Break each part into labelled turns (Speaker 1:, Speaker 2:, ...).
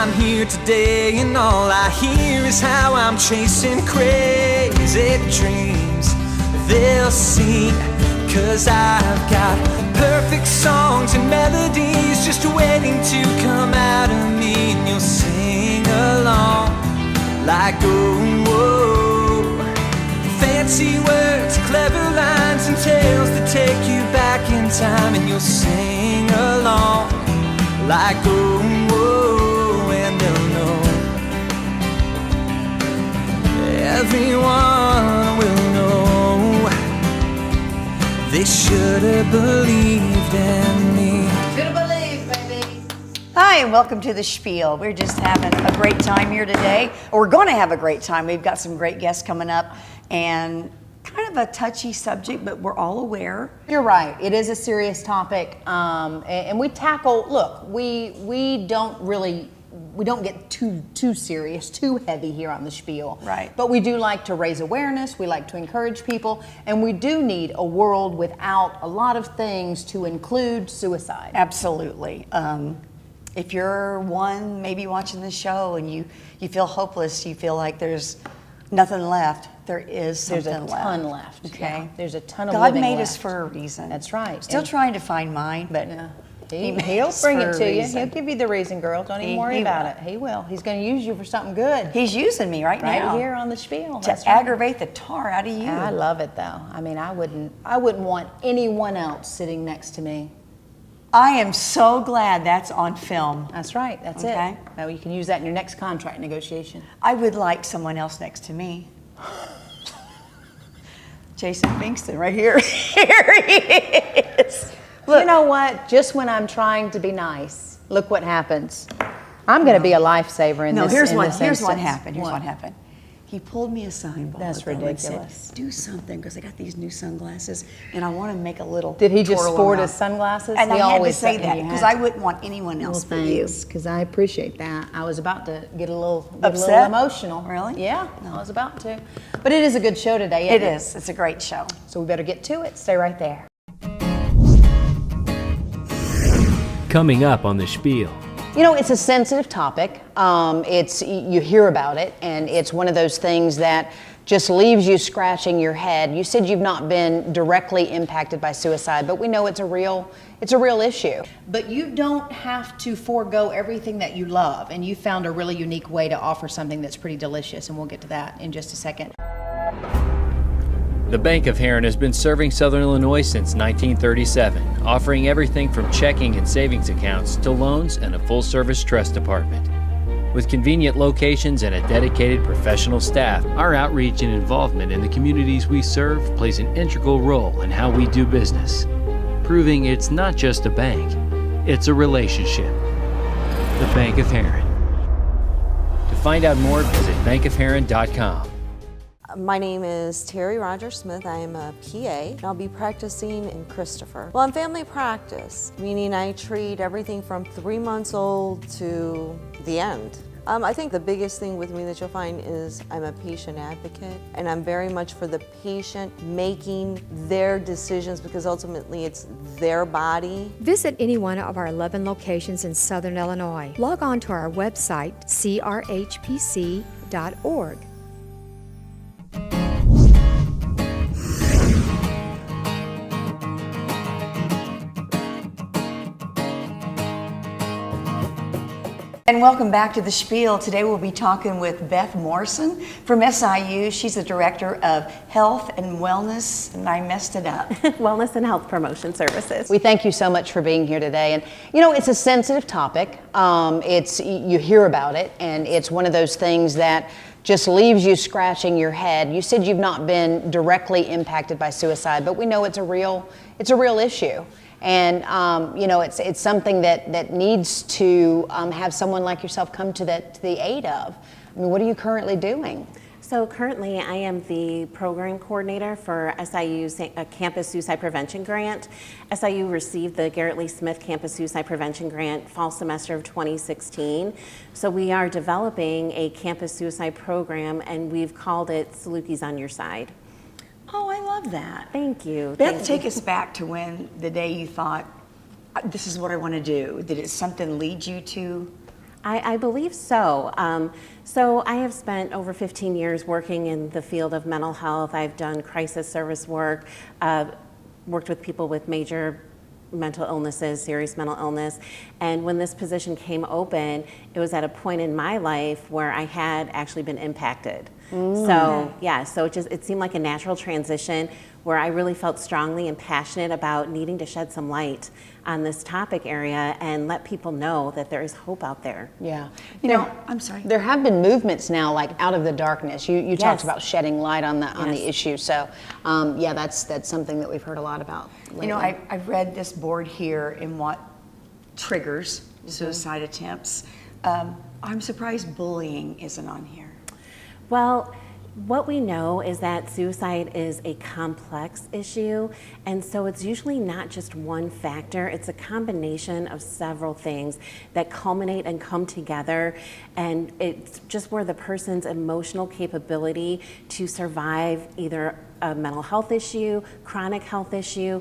Speaker 1: I'm here today and all I hear is how I'm chasing crazy dreams. They'll sing, 'cause I've got perfect songs and melodies just waiting to come out of me, and you'll sing along like, oh, whoa. Fancy words, clever lines and tales that take you back in time, and you'll sing along like, oh, whoa, and they'll know. Everyone will know. They should have believed in me.
Speaker 2: Should have believed, baby.
Speaker 3: Hi, and welcome to the Spiel. We're just having a great time here today. We're going to have a great time. We've got some great guests coming up, and kind of a touchy subject, but we're all aware.
Speaker 2: You're right. It is a serious topic, and we tackle. Look, we don't get too serious, too heavy here on the Spiel.
Speaker 3: Right.
Speaker 2: But we do like to raise awareness. We like to encourage people, and we do need a world without a lot of things to include suicide.
Speaker 3: Absolutely. If you're one maybe watching this show and you feel hopeless, you feel like there's nothing left, there is something left.
Speaker 2: There's a ton left.
Speaker 3: Okay.
Speaker 2: Yeah, there's a ton of
Speaker 3: God
Speaker 2: living
Speaker 3: made
Speaker 2: left.
Speaker 3: us for a reason.
Speaker 2: That's right.
Speaker 3: Still
Speaker 2: And
Speaker 3: trying to find mine, but
Speaker 2: yeah.
Speaker 3: He made
Speaker 2: He'll
Speaker 3: us
Speaker 2: bring
Speaker 3: for
Speaker 2: it
Speaker 3: a
Speaker 2: to you.
Speaker 3: reason.
Speaker 2: He'll give you the reason, girl. Don't even
Speaker 3: He
Speaker 2: worry about
Speaker 3: will.
Speaker 2: it. He will. He's going to use you for something good.
Speaker 3: He's using me right now.
Speaker 2: Right here on the Spiel.
Speaker 3: To
Speaker 2: That's right.
Speaker 3: aggravate the tar out of you.
Speaker 2: I love it though. I mean, I wouldn't want anyone else sitting next to me.
Speaker 3: I am so glad that's on film.
Speaker 2: That's right. That's
Speaker 3: Okay.
Speaker 2: it. Now you can use that in your next contract negotiation.
Speaker 3: I would like someone else next to me. Jason Bingston, right here. Here he is. Look.
Speaker 2: You know what? Just when I'm trying to be nice, look what happens. I'm going to be a lifesaver in this.
Speaker 3: Here's
Speaker 2: in
Speaker 3: what
Speaker 2: this
Speaker 3: here's what
Speaker 2: instance.
Speaker 3: happened. Here's what happened. He pulled me aside.
Speaker 2: That's ridiculous.
Speaker 3: Said, do something, because I got these new sunglasses and I want to make a little.
Speaker 2: Did he just
Speaker 3: twirl
Speaker 2: sport
Speaker 3: around.
Speaker 2: his sunglasses?
Speaker 3: And
Speaker 2: He
Speaker 3: I had to
Speaker 2: always
Speaker 3: say
Speaker 2: said
Speaker 3: that
Speaker 2: you
Speaker 3: because
Speaker 2: had
Speaker 3: I
Speaker 2: to.
Speaker 3: wouldn't want anyone else
Speaker 2: Well,
Speaker 3: but you.
Speaker 2: thanks, because I appreciate that. I was about to get a little
Speaker 3: Upset?
Speaker 2: emotional.
Speaker 3: Really?
Speaker 2: Yeah, I was about to. But it is a good show today,
Speaker 3: It
Speaker 2: isn't
Speaker 3: is. It's a great show.
Speaker 2: So we better get to it. Stay right there.
Speaker 4: Coming up on the Spiel.
Speaker 2: You know, it's a sensitive topic. You hear about it, and it's one of those things that just leaves you scratching your head. You said you've not been directly impacted by suicide, but we know it's a real issue. But you don't have to forego everything that you love, and you found a really unique way to offer something that's pretty delicious, and we'll get to that in just a second.
Speaker 4: The Bank of Heron has been serving Southern Illinois since 1937, offering everything from checking and savings accounts to loans and a full-service trust department. With convenient locations and a dedicated professional staff, our outreach and involvement in the communities we serve plays an integral role in how we do business, proving it's not just a bank, it's a relationship. The Bank of Heron. To find out more, visit bankofheron.com.
Speaker 5: My name is Terry Roger Smith. I am a PA, and I'll be practicing in Christopher. Well, I'm family practice, meaning I treat everything from 3 months old to the end. I think the biggest thing with me that you'll find is I'm a patient advocate, and I'm very much for the patient making their decisions, because ultimately it's their body.
Speaker 6: Visit any one of our 11 locations in Southern Illinois. Log on to our website, crhpc.org.
Speaker 3: And welcome back to the Spiel. Today we'll be talking with Beth Morrison from SIU. She's the Director of Health and Wellness, and I messed it up.
Speaker 7: Wellness and Health Promotion Services.
Speaker 2: We thank you so much for being here today. And you know, it's a sensitive topic. You hear about it, and it's one of those things that just leaves you scratching your head. You said you've not been directly impacted by suicide, but we know it's a real issue. And you know, it's something that needs to have someone like yourself come to the aid of. I mean, what are you currently doing?
Speaker 7: So currently I am the program coordinator for SIU's Campus Suicide Prevention Grant. SIU received the Garrett Lee Smith Campus Suicide Prevention Grant fall semester of 2016. So we are developing a campus suicide program, and we've called it Salukis on Your Side.
Speaker 3: Oh, I love that.
Speaker 7: Thank you.
Speaker 3: Beth, take us back to when the day you thought, this is what I want to do. Did it something lead you to
Speaker 7: I believe so. So I have spent over 15 years working in the field of mental health. I've done crisis service work, worked with people with major mental illnesses, serious mental illness. And when this position came open, it was at a point in my life where I had actually been impacted. So yeah, so it seemed like a natural transition where I really felt strongly and passionate about needing to shed some light on this topic area and let people know that there is hope out there.
Speaker 2: Yeah.
Speaker 3: You know, I'm sorry.
Speaker 2: There have been movements now, like out of the darkness. You talked
Speaker 7: Yes.
Speaker 2: about shedding light on the
Speaker 7: Yes.
Speaker 2: issue. So, yeah, that's something that we've heard a lot about lately.
Speaker 3: You know, I've read this board here in what triggers suicide attempts. I'm surprised bullying isn't on here.
Speaker 7: Well, what we know is that suicide is a complex issue, and so it's usually not just one factor. It's a combination of several things that culminate and come together, and it's just where the person's emotional capability to survive either a mental health issue, chronic health issue,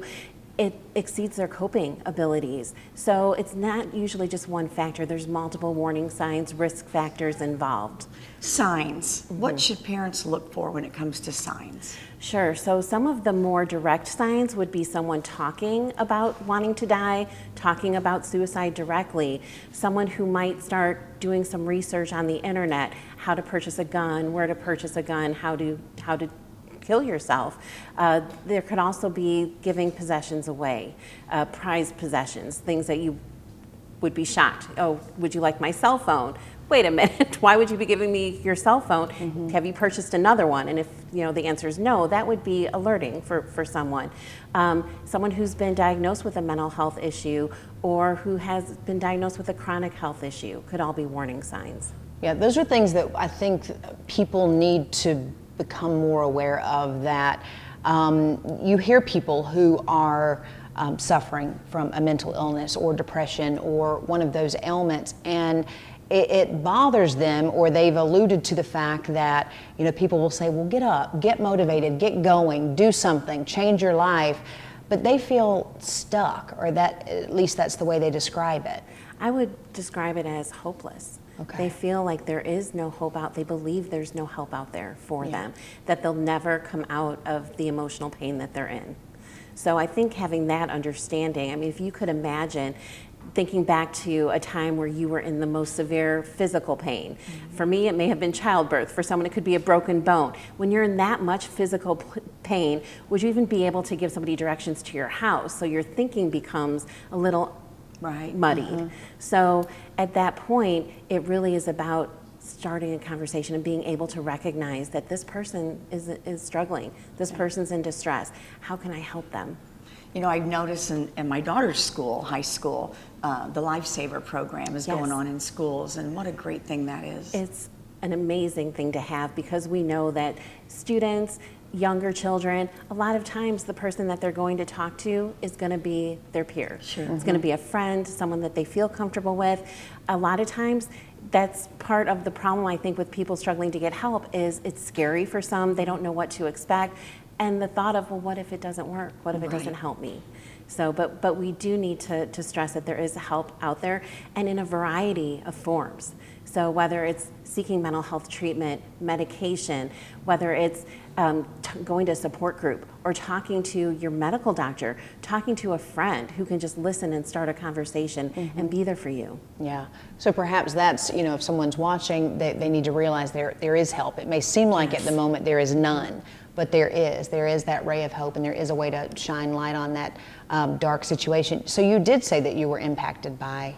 Speaker 7: it exceeds their coping abilities. So it's not usually just one factor. There's multiple warning signs, risk factors involved.
Speaker 3: Signs. What should parents look for when it comes to signs?
Speaker 7: Sure, so some of the more direct signs would be someone talking about wanting to die, talking about suicide directly, someone who might start doing some research on the internet, how to purchase a gun, where to purchase a gun, how to kill yourself. There could also be giving possessions away, prized possessions, things that you would be shocked. Oh, would you like my cell phone? Wait a minute, why would you be giving me your cell phone? Have you purchased another one? And if the answer is no, that would be alerting for someone. Someone who's been diagnosed with a mental health issue or who has been diagnosed with a chronic health issue could all be warning signs.
Speaker 2: Yeah, those are things that I think people need to become more aware of, that you hear people who are suffering from a mental illness or depression or one of those ailments, and it bothers them, or they've alluded to the fact that people will say, well, get up, get motivated, get going, do something, change your life, but they feel stuck, or that at least that's the way they describe it.
Speaker 7: I would describe it as hopeless.
Speaker 2: Okay.
Speaker 7: They feel like there is no hope out. They believe there's no help out there for them, that they'll never come out of the emotional pain that they're in. So I think having that understanding, I mean, if you could imagine thinking back to a time where you were in the most severe physical pain. For me, it may have been childbirth. For someone, it could be a broken bone. When you're in that much physical pain, would you even be able to give somebody directions to your house? So your thinking becomes a little muddied. So at that point, it really is about starting a conversation and being able to recognize that this person is struggling. This person's in distress. How can I help them?
Speaker 3: I've noticed in my daughter's school, high school, the Lifesaver program is going on in schools, and what a great thing that is.
Speaker 7: It's an amazing thing to have, because we know that students, younger children, a lot of times the person that they're going to talk to is going to be their peer. Sure. It's going to be a friend, someone that they feel comfortable with. A lot of times that's part of the problem, I think, with people struggling to get help, is it's scary for some. They don't know what to expect. And the thought of, well, what if it doesn't work? What if it doesn't help me? So, but we do need to stress that there is help out there, and in a variety of forms. So whether it's seeking mental health treatment, medication, whether it's going to a support group, or talking to your medical doctor, talking to a friend who can just listen and start a conversation and be there for you.
Speaker 2: Yeah. So perhaps that's, if someone's watching, they need to realize there is help. It may seem like at the moment there is none, but there is that ray of hope, and there is a way to shine light on that dark situation. So you did say that you were impacted by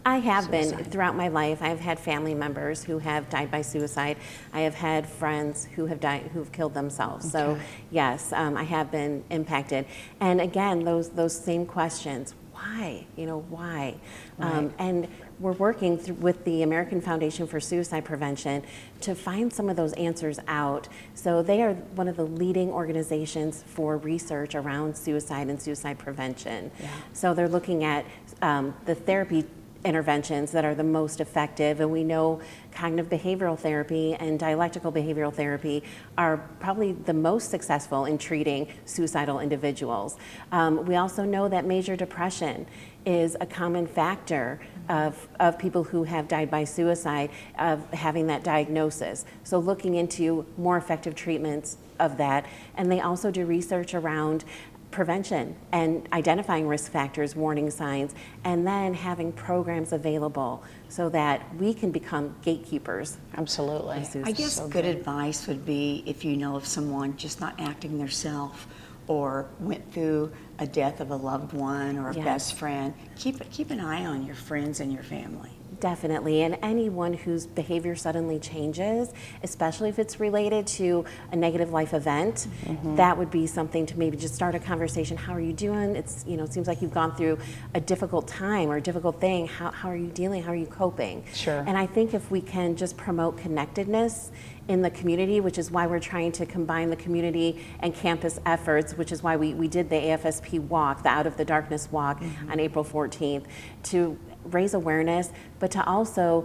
Speaker 7: I have
Speaker 2: suicide.
Speaker 7: been throughout my life. I've had family members who have died by suicide. I have had friends who have died, who've killed themselves. So yes, I have been impacted. And again, those same questions. Why? Why?
Speaker 2: Right.
Speaker 7: And we're working with the American Foundation for Suicide Prevention to find some of those answers out. So they are one of the leading organizations for research around suicide and suicide prevention. Yeah. So they're looking at the therapy interventions that are the most effective, and we know cognitive behavioral therapy and dialectical behavioral therapy are probably the most successful in treating suicidal individuals. We also know that major depression is a common factor of people who have died by suicide, of having that diagnosis. So looking into more effective treatments of that. And they also do research around prevention and identifying risk factors, warning signs, and then having programs available so that we can become gatekeepers.
Speaker 2: Absolutely.
Speaker 3: I guess good advice would be if you know of someone just not acting themselves or went through a death of a loved one or a
Speaker 7: Yes.
Speaker 3: best friend, keep an eye on your friends and your family.
Speaker 7: Definitely, and anyone whose behavior suddenly changes, especially if it's related to a negative life event, that would be something to maybe just start a conversation. How are you doing? It's, you know, it seems like you've gone through a difficult time or a difficult thing. How are you dealing? How are you coping?
Speaker 2: Sure.
Speaker 7: And I think if we can just promote connectedness in the community, which is why we're trying to combine the community and campus efforts, which is why we did the AFSP walk, the Out of the Darkness walk on April 14th, to raise awareness, but to also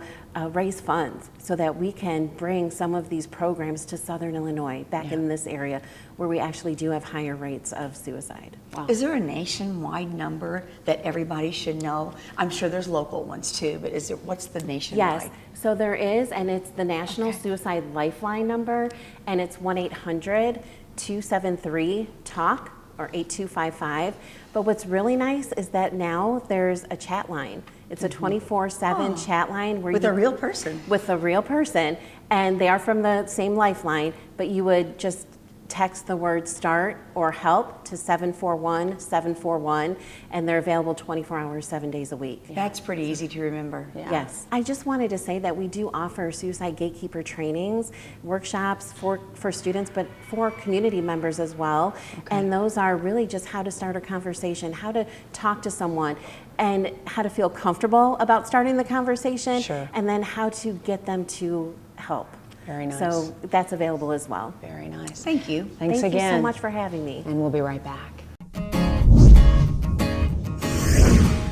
Speaker 7: raise funds so that we can bring some of these programs to Southern Illinois, back in this area where we actually do have higher rates of suicide.
Speaker 3: Is there a nationwide number that everybody should know? I'm sure there's local ones too, but what's the nationwide?
Speaker 7: Yes, so there is, and it's the National Suicide Lifeline number, and it's 1-800-273-TALK or 8255. But what's really nice is that now there's a chat line. It's a 24/7 chat line where
Speaker 3: With a real person.
Speaker 7: with a real person, and they are from the same lifeline, but you would just text the word START or HELP to 741-741, and they're available 24 hours, 7 days a week.
Speaker 3: That's pretty easy to remember.
Speaker 7: Yes. I just wanted to say that we do offer suicide gatekeeper trainings, workshops for students, but for community members as well. And those are really just how to start a conversation, how to talk to someone, and how to feel comfortable about starting the conversation, and then how to get them to help.
Speaker 2: Very nice.
Speaker 7: So that's available as well.
Speaker 2: Very nice.
Speaker 3: Thank you.
Speaker 2: Thanks
Speaker 7: Thank
Speaker 2: again.
Speaker 7: you so much for having me.
Speaker 2: And we'll be right back.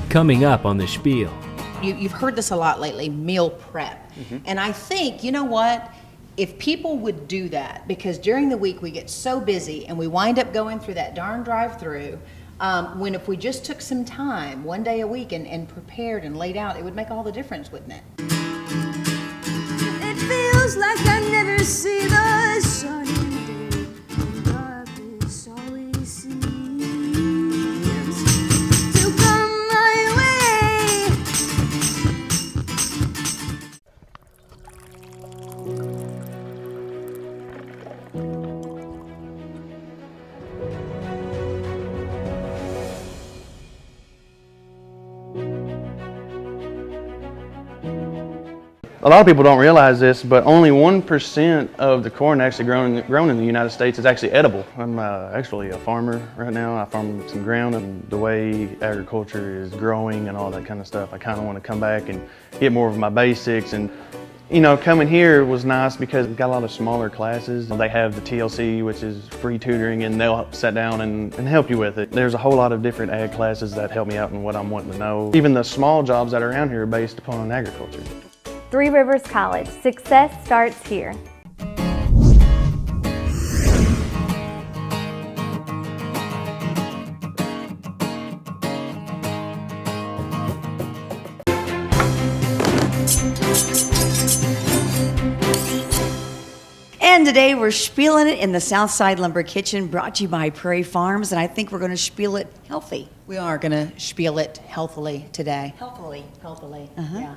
Speaker 4: Coming up on the Spiel.
Speaker 8: You've heard this a lot lately, meal prep. And I think, you know what? If people would do that, because during the week we get so busy and we wind up going through that darn drive-through, when if we just took some time, one day a week, and prepared and laid out, it would make all the difference, wouldn't it?
Speaker 9: It feels like I never see the sun in the day. Darkness always seems to come my way.
Speaker 10: A lot of people don't realize this, but only 1% of the corn actually grown in the United States is actually edible. I'm actually a farmer right now. I farm some ground, and the way agriculture is growing and all that kind of stuff, I kind of want to come back and get more of my basics. And you know, coming here was nice because we've got a lot of smaller classes. They have the TLC, which is free tutoring, and they'll sit down and help you with it. There's a whole lot of different ag classes that help me out in what I'm wanting to know. Even the small jobs that are around here are based upon agriculture.
Speaker 11: Three Rivers College. Success starts here.
Speaker 3: And today we're spieling it in the Southside Lumber Kitchen, brought to you by Prairie Farms, and I think we're going to spiel it healthy.
Speaker 8: We are going to spiel it healthily today.
Speaker 3: Healthily.
Speaker 8: Healthily, yeah.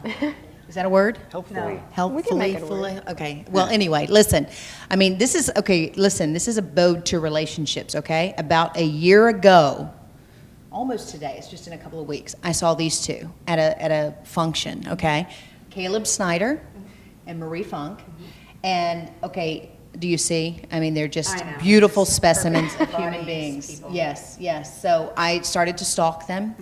Speaker 8: Is that a word?
Speaker 10: Healthfully.
Speaker 3: No.
Speaker 8: Helpfully, fully. Okay. Well, anyway, listen. I mean, this is okay. Listen, this is a ode to relationships. Okay. About a year ago, almost today. It's just in a couple of weeks. I saw these two at a function. Okay, Caleb Snyder and Marie Funk. And okay, do you see? I mean, they're just beautiful specimens of human beings.
Speaker 3: People.
Speaker 8: Yes, yes. So I started to stalk them,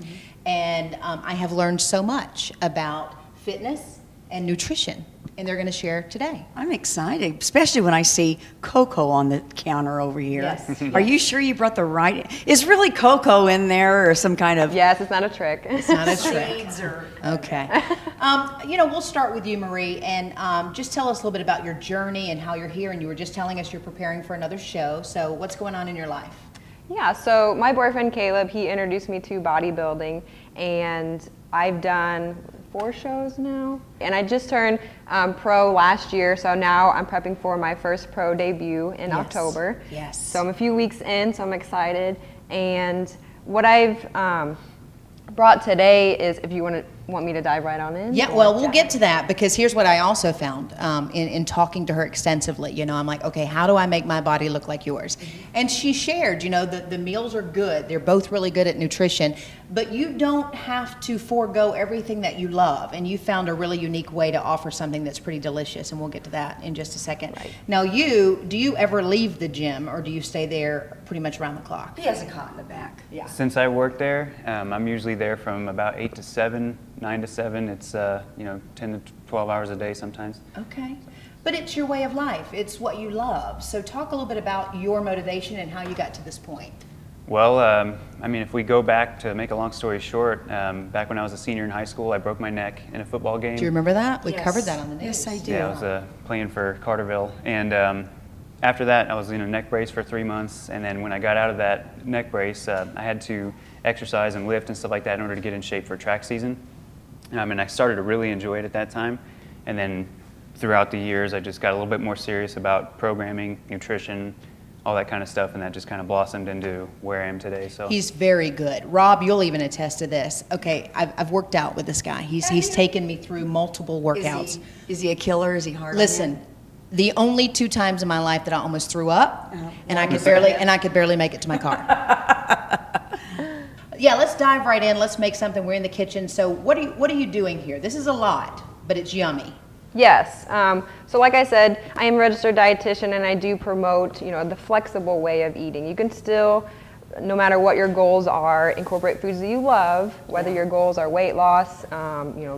Speaker 8: and I have learned so much about fitness and nutrition. and they're going to share today.
Speaker 3: I'm excited, especially when I see cocoa on the counter over here.
Speaker 8: Yes.
Speaker 3: Are you sure you brought the right? Is really cocoa in there or some kind of?
Speaker 12: Yes, it's not a trick.
Speaker 8: It's not a trick.
Speaker 3: Seeds or
Speaker 8: Okay. We'll start with you, Marie, and just tell us a little bit about your journey and how you're here. And you were just telling us you're preparing for another show. So what's going on in your life?
Speaker 12: Yeah, so my boyfriend Caleb, he introduced me to bodybuilding, and I've done 4 shows now. And I just turned pro last year, so now I'm prepping for my first pro debut in October.
Speaker 8: Yes.
Speaker 12: So I'm a few weeks in, so I'm excited. And what I've brought today is, if you want me to dive right on in?
Speaker 8: Yeah, well, we'll get to that, because here's what I also found in talking to her extensively. I'm like, okay, how do I make my body look like yours? And she shared, the meals are good. They're both really good at nutrition, but you don't have to forego everything that you love. And you found a really unique way to offer something that's pretty delicious, and we'll get to that in just a second.
Speaker 12: Right.
Speaker 8: Now, do you ever leave the gym, or do you stay there pretty much around the clock?
Speaker 3: He has a cot in the back.
Speaker 8: Yeah.
Speaker 13: Since I work there, I'm usually there from about 8 to 7, 9 to 7. It's 10 to 12 hours a day sometimes.
Speaker 8: Okay. But it's your way of life. It's what you love. So talk a little bit about your motivation and how you got to this point.
Speaker 13: Well, if we go back, to make a long story short, back when I was a senior in high school, I broke my neck in a football game.
Speaker 8: Do you remember that? We
Speaker 3: Yes.
Speaker 8: covered that on the news.
Speaker 3: Yes, I do.
Speaker 13: Yeah, I was playing for Carterville. And after that, I was in a neck brace for 3 months. And then when I got out of that neck brace, I had to exercise and lift and stuff like that in order to get in shape for track season. And I started to really enjoy it at that time. And then throughout the years, I just got a little bit more serious about programming, nutrition, all that kind of stuff, and that just kind of blossomed into where I am today. So
Speaker 8: He's very good. Rob, you'll even attest to this. Okay, I've worked out with this guy. He's taken me through multiple workouts.
Speaker 3: Is he a killer? Is he hard?
Speaker 8: Listen, the only 2 times in my life that I almost threw up, and I could barely make it to my car. Yeah, let's dive right in. Let's make something. We're in the kitchen. So what are you doing here? This is a lot, but it's yummy.
Speaker 12: Yes. So like I said, I am a registered dietitian, and I do promote, the flexible way of eating. You can still, no matter what your goals are, incorporate foods that you love, whether your goals are weight loss,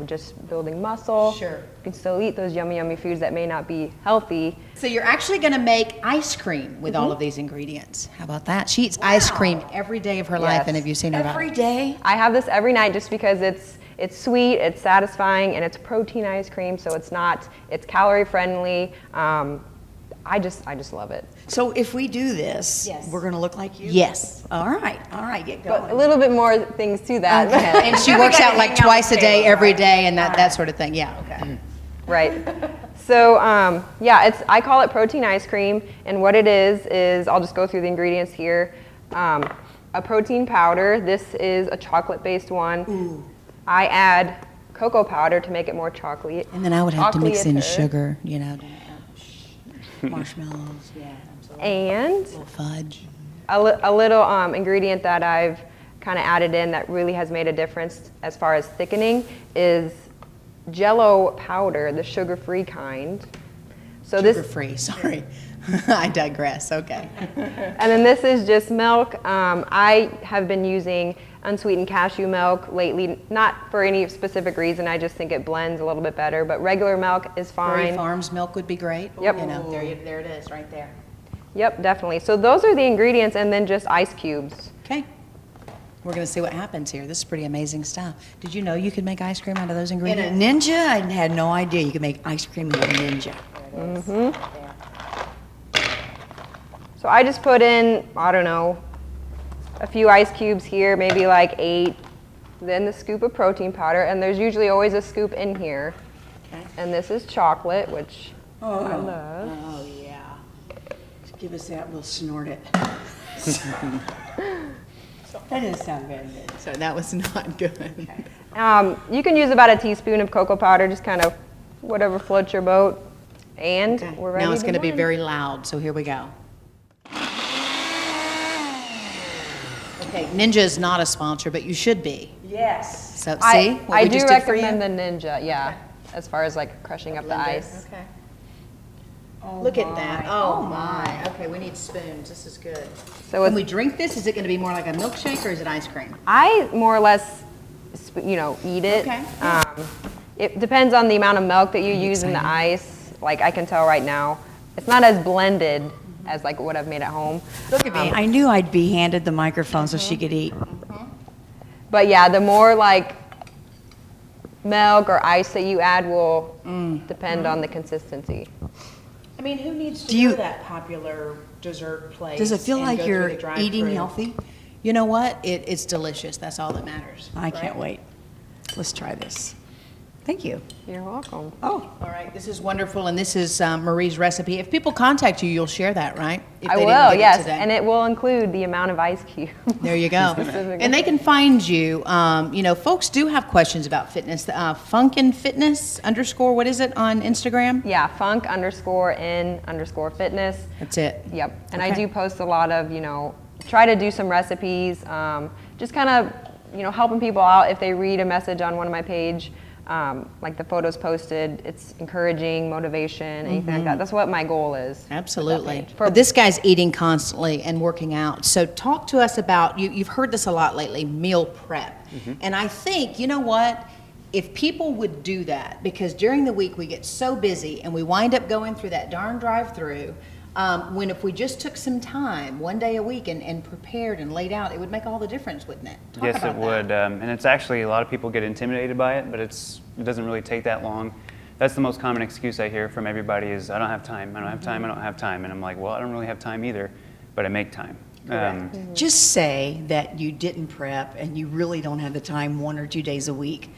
Speaker 12: just building muscle.
Speaker 8: Sure.
Speaker 12: You can still eat those yummy, yummy foods that may not be healthy.
Speaker 8: So you're actually going to make ice cream with all of these ingredients. How about that? She eats ice cream every day of her life, and have you seen her?
Speaker 3: Every day?
Speaker 12: I have this every night just because it's sweet, it's satisfying, and it's protein ice cream, so it's calorie friendly. I just love it.
Speaker 3: So if we do this,
Speaker 8: Yes.
Speaker 3: we're going to look like you?
Speaker 8: Yes.
Speaker 3: All right, get going.
Speaker 12: But a little bit more things to that.
Speaker 8: Okay. And she
Speaker 3: Now we
Speaker 8: works
Speaker 3: gotta
Speaker 8: out like
Speaker 3: hang out
Speaker 8: twice a
Speaker 3: with
Speaker 8: day,
Speaker 3: Taylor,
Speaker 8: every
Speaker 3: right?
Speaker 8: day, and that sort of thing. Yeah. Okay.
Speaker 12: Right. So I call it protein ice cream, and what it is I'll just go through the ingredients here. A protein powder. This is a chocolate-based one.
Speaker 8: Ooh.
Speaker 12: I add cocoa powder to make it more chocolate.
Speaker 8: And then I would have to mix in
Speaker 12: chocolate-ier.
Speaker 8: sugar,
Speaker 3: Marshmallows.
Speaker 8: Yeah.
Speaker 12: And
Speaker 8: Fudge.
Speaker 12: a little ingredient that I've kind of added in that really has made a difference as far as thickening is Jell-O powder, the sugar-free kind. So
Speaker 8: Sugar-free, sorry. I digress, okay.
Speaker 12: And then this is just milk. I have been using unsweetened cashew milk lately, not for any specific reason. I just think it blends a little bit better, but regular milk is
Speaker 8: Prairie
Speaker 12: fine.
Speaker 8: Farms milk would be great.
Speaker 12: Yep.
Speaker 8: There it is, right there.
Speaker 12: Yep, definitely. So those are the ingredients, and then just ice cubes.
Speaker 8: Okay. We're going to see what happens here. This is pretty amazing stuff. Did you know you could make ice cream out of those
Speaker 3: In a
Speaker 8: ingredients?
Speaker 3: Ninja, I had no idea you could make ice cream with a Ninja.
Speaker 12: So I just put in, I don't know, a few ice cubes here, maybe like 8, then the scoop of protein powder, and there's usually always a scoop in here.
Speaker 8: Okay.
Speaker 12: And this is chocolate, which I love.
Speaker 3: Oh, yeah. Give us that, we'll snort it. That doesn't sound very good.
Speaker 8: So that was not good.
Speaker 12: You can use about a teaspoon of cocoa powder, just kind of whatever floats your boat. And we're ready
Speaker 8: Now it's
Speaker 12: to
Speaker 8: going to be
Speaker 12: blend.
Speaker 8: very loud, so here we go. Okay, Ninja is not a sponsor, but you should be.
Speaker 3: Yes.
Speaker 8: So see what
Speaker 12: I
Speaker 8: we
Speaker 12: do
Speaker 8: just did for you?
Speaker 12: recommend the Ninja, yeah, as far as like crushing up the ice.
Speaker 8: Okay.
Speaker 3: Oh
Speaker 8: Look at
Speaker 3: my.
Speaker 8: that. Oh my. Okay, we need spoons. This is good.
Speaker 12: So
Speaker 8: When
Speaker 12: it's,
Speaker 8: we drink this, is it going to be more like a milkshake or is it ice cream?
Speaker 12: I more or less, eat it.
Speaker 8: Okay.
Speaker 12: it depends on the amount of milk that you use in the ice. Like I can tell right now, it's not as blended as like what I've made at home.
Speaker 3: Look at me. I knew I'd be handed the microphone so she could eat.
Speaker 12: But yeah, the more like milk or ice that you add will depend on the consistency.
Speaker 8: I mean, who needs to
Speaker 3: Do you-
Speaker 8: go to that popular dessert place?
Speaker 3: Does it feel
Speaker 8: and
Speaker 3: like
Speaker 8: go through
Speaker 3: you're
Speaker 8: the drive-thru?
Speaker 3: eating healthy?
Speaker 8: You know what? It's delicious. That's all that matters.
Speaker 3: I can't wait. Let's try this. Thank you.
Speaker 12: You're welcome.
Speaker 3: Oh,
Speaker 8: All right, this is wonderful, and this is Marie's recipe. If people contact you, you'll share that, right? If
Speaker 12: I
Speaker 8: they didn't
Speaker 12: will,
Speaker 8: get it
Speaker 12: yes,
Speaker 8: today.
Speaker 12: and it will include the amount of ice cubes.
Speaker 8: There you go. And they can find you. You know, folks do have questions about fitness. Funkin' Fitness _ what is it on Instagram?
Speaker 12: Yeah, funk_in_fitness.
Speaker 8: That's it.
Speaker 12: Yep. And I
Speaker 8: Okay.
Speaker 12: do post a lot of, try to do some recipes, just kind of, helping people out if they read a message on one of my page. Like the photos posted, it's encouraging, motivation, anything like that. That's what my goal is.
Speaker 8: Absolutely.
Speaker 12: page.
Speaker 8: But this guy's eating constantly and working out. So talk to us about, you've heard this a lot lately, meal prep. And I think, you know what? If people would do that, because during the week we get so busy and we wind up going through that darn drive-through, when if we just took some time, one day a week, and prepared and laid out, it would make all the difference, wouldn't it? Talk
Speaker 13: Yes,
Speaker 8: about
Speaker 13: it
Speaker 8: that.
Speaker 13: would. And it's actually, a lot of people get intimidated by it, but it doesn't really take that long. That's the most common excuse I hear from everybody is, I don't have time, I don't have time, I don't have time. And I'm like, well, I don't really have time either, but I make time.
Speaker 3: just say that you didn't prep and you really don't have the time 1 or 2 days a week,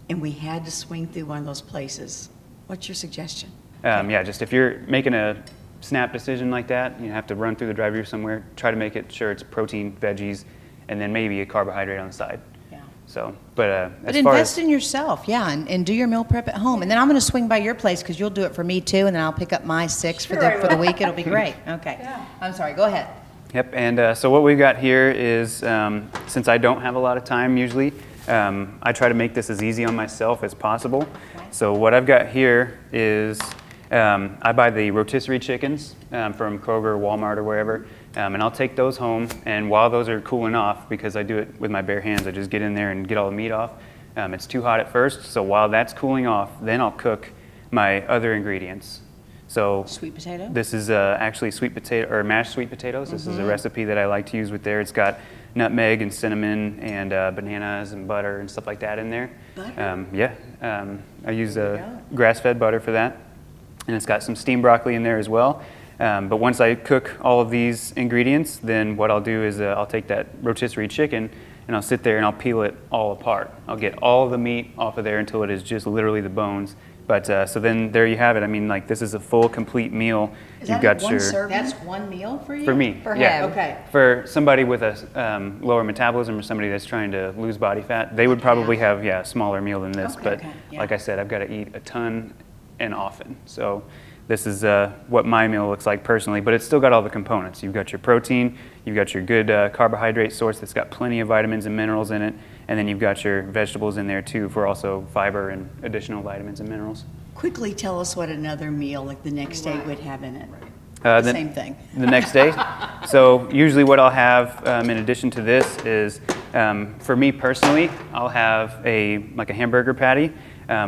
Speaker 3: and we had to swing through one of those places. What's your suggestion?
Speaker 13: Yeah, just if you're making a snap decision like that, you have to run through the drive-thru somewhere, try to make it sure it's protein, veggies, and then maybe a carbohydrate on the side.
Speaker 8: Yeah.
Speaker 13: So, but
Speaker 8: But
Speaker 13: as far
Speaker 8: invest
Speaker 13: as
Speaker 8: in yourself, yeah, and do your meal prep at home. And then I'm going to swing by your place because you'll do it for me too, and then I'll pick up my 6 for the week. It'll be great. Okay. I'm sorry. Go ahead.
Speaker 13: Yep, and so what we've got here is, since I don't have a lot of time usually, I try to make this as easy on myself as possible. So what I've got here is, I buy the rotisserie chickens from Kroger, Walmart, or wherever, and I'll take those home, and while those are cooling off, because I do it with my bare hands, I just get in there and get all the meat off. It's too hot at first, so while that's cooling off, then I'll cook my other ingredients. So
Speaker 8: Sweet potato?
Speaker 13: this is actually sweet potato or mashed sweet potatoes. This is a recipe that I like to use with there. It's got nutmeg and cinnamon and bananas and butter and stuff like that in there.
Speaker 3: Butter?
Speaker 13: I use grass-fed butter for that. And it's got some steamed broccoli in there as well. But once I cook all of these ingredients, then what I'll do is I'll take that rotisserie chicken and I'll sit there and I'll peel it all apart. I'll get all the meat off of there until it is just literally the bones. But so then there you have it. I mean, like, this is a full, complete meal.
Speaker 3: Is
Speaker 13: You've
Speaker 3: that
Speaker 13: got
Speaker 3: one
Speaker 13: your
Speaker 3: serving?
Speaker 8: That's one meal for you?
Speaker 13: for me.
Speaker 12: For
Speaker 13: yeah.
Speaker 12: him.
Speaker 8: Okay.
Speaker 13: For somebody with a lower metabolism or somebody that's trying to lose body fat, they would probably have a smaller meal than this.
Speaker 8: Okay.
Speaker 13: But
Speaker 8: Okay. Yeah.
Speaker 13: like I said, I've got to eat a ton and often. So this is what my meal looks like personally, but it's still got all the components. You've got your protein, you've got your good carbohydrate source that's got plenty of vitamins and minerals in it, and then you've got your vegetables in there too for also fiber and additional vitamins and minerals.
Speaker 3: Quickly tell us what another meal like the next day would have in it.
Speaker 8: The same thing.
Speaker 13: The next day. So usually what I'll have in addition to this is, for me personally, I'll have like a hamburger patty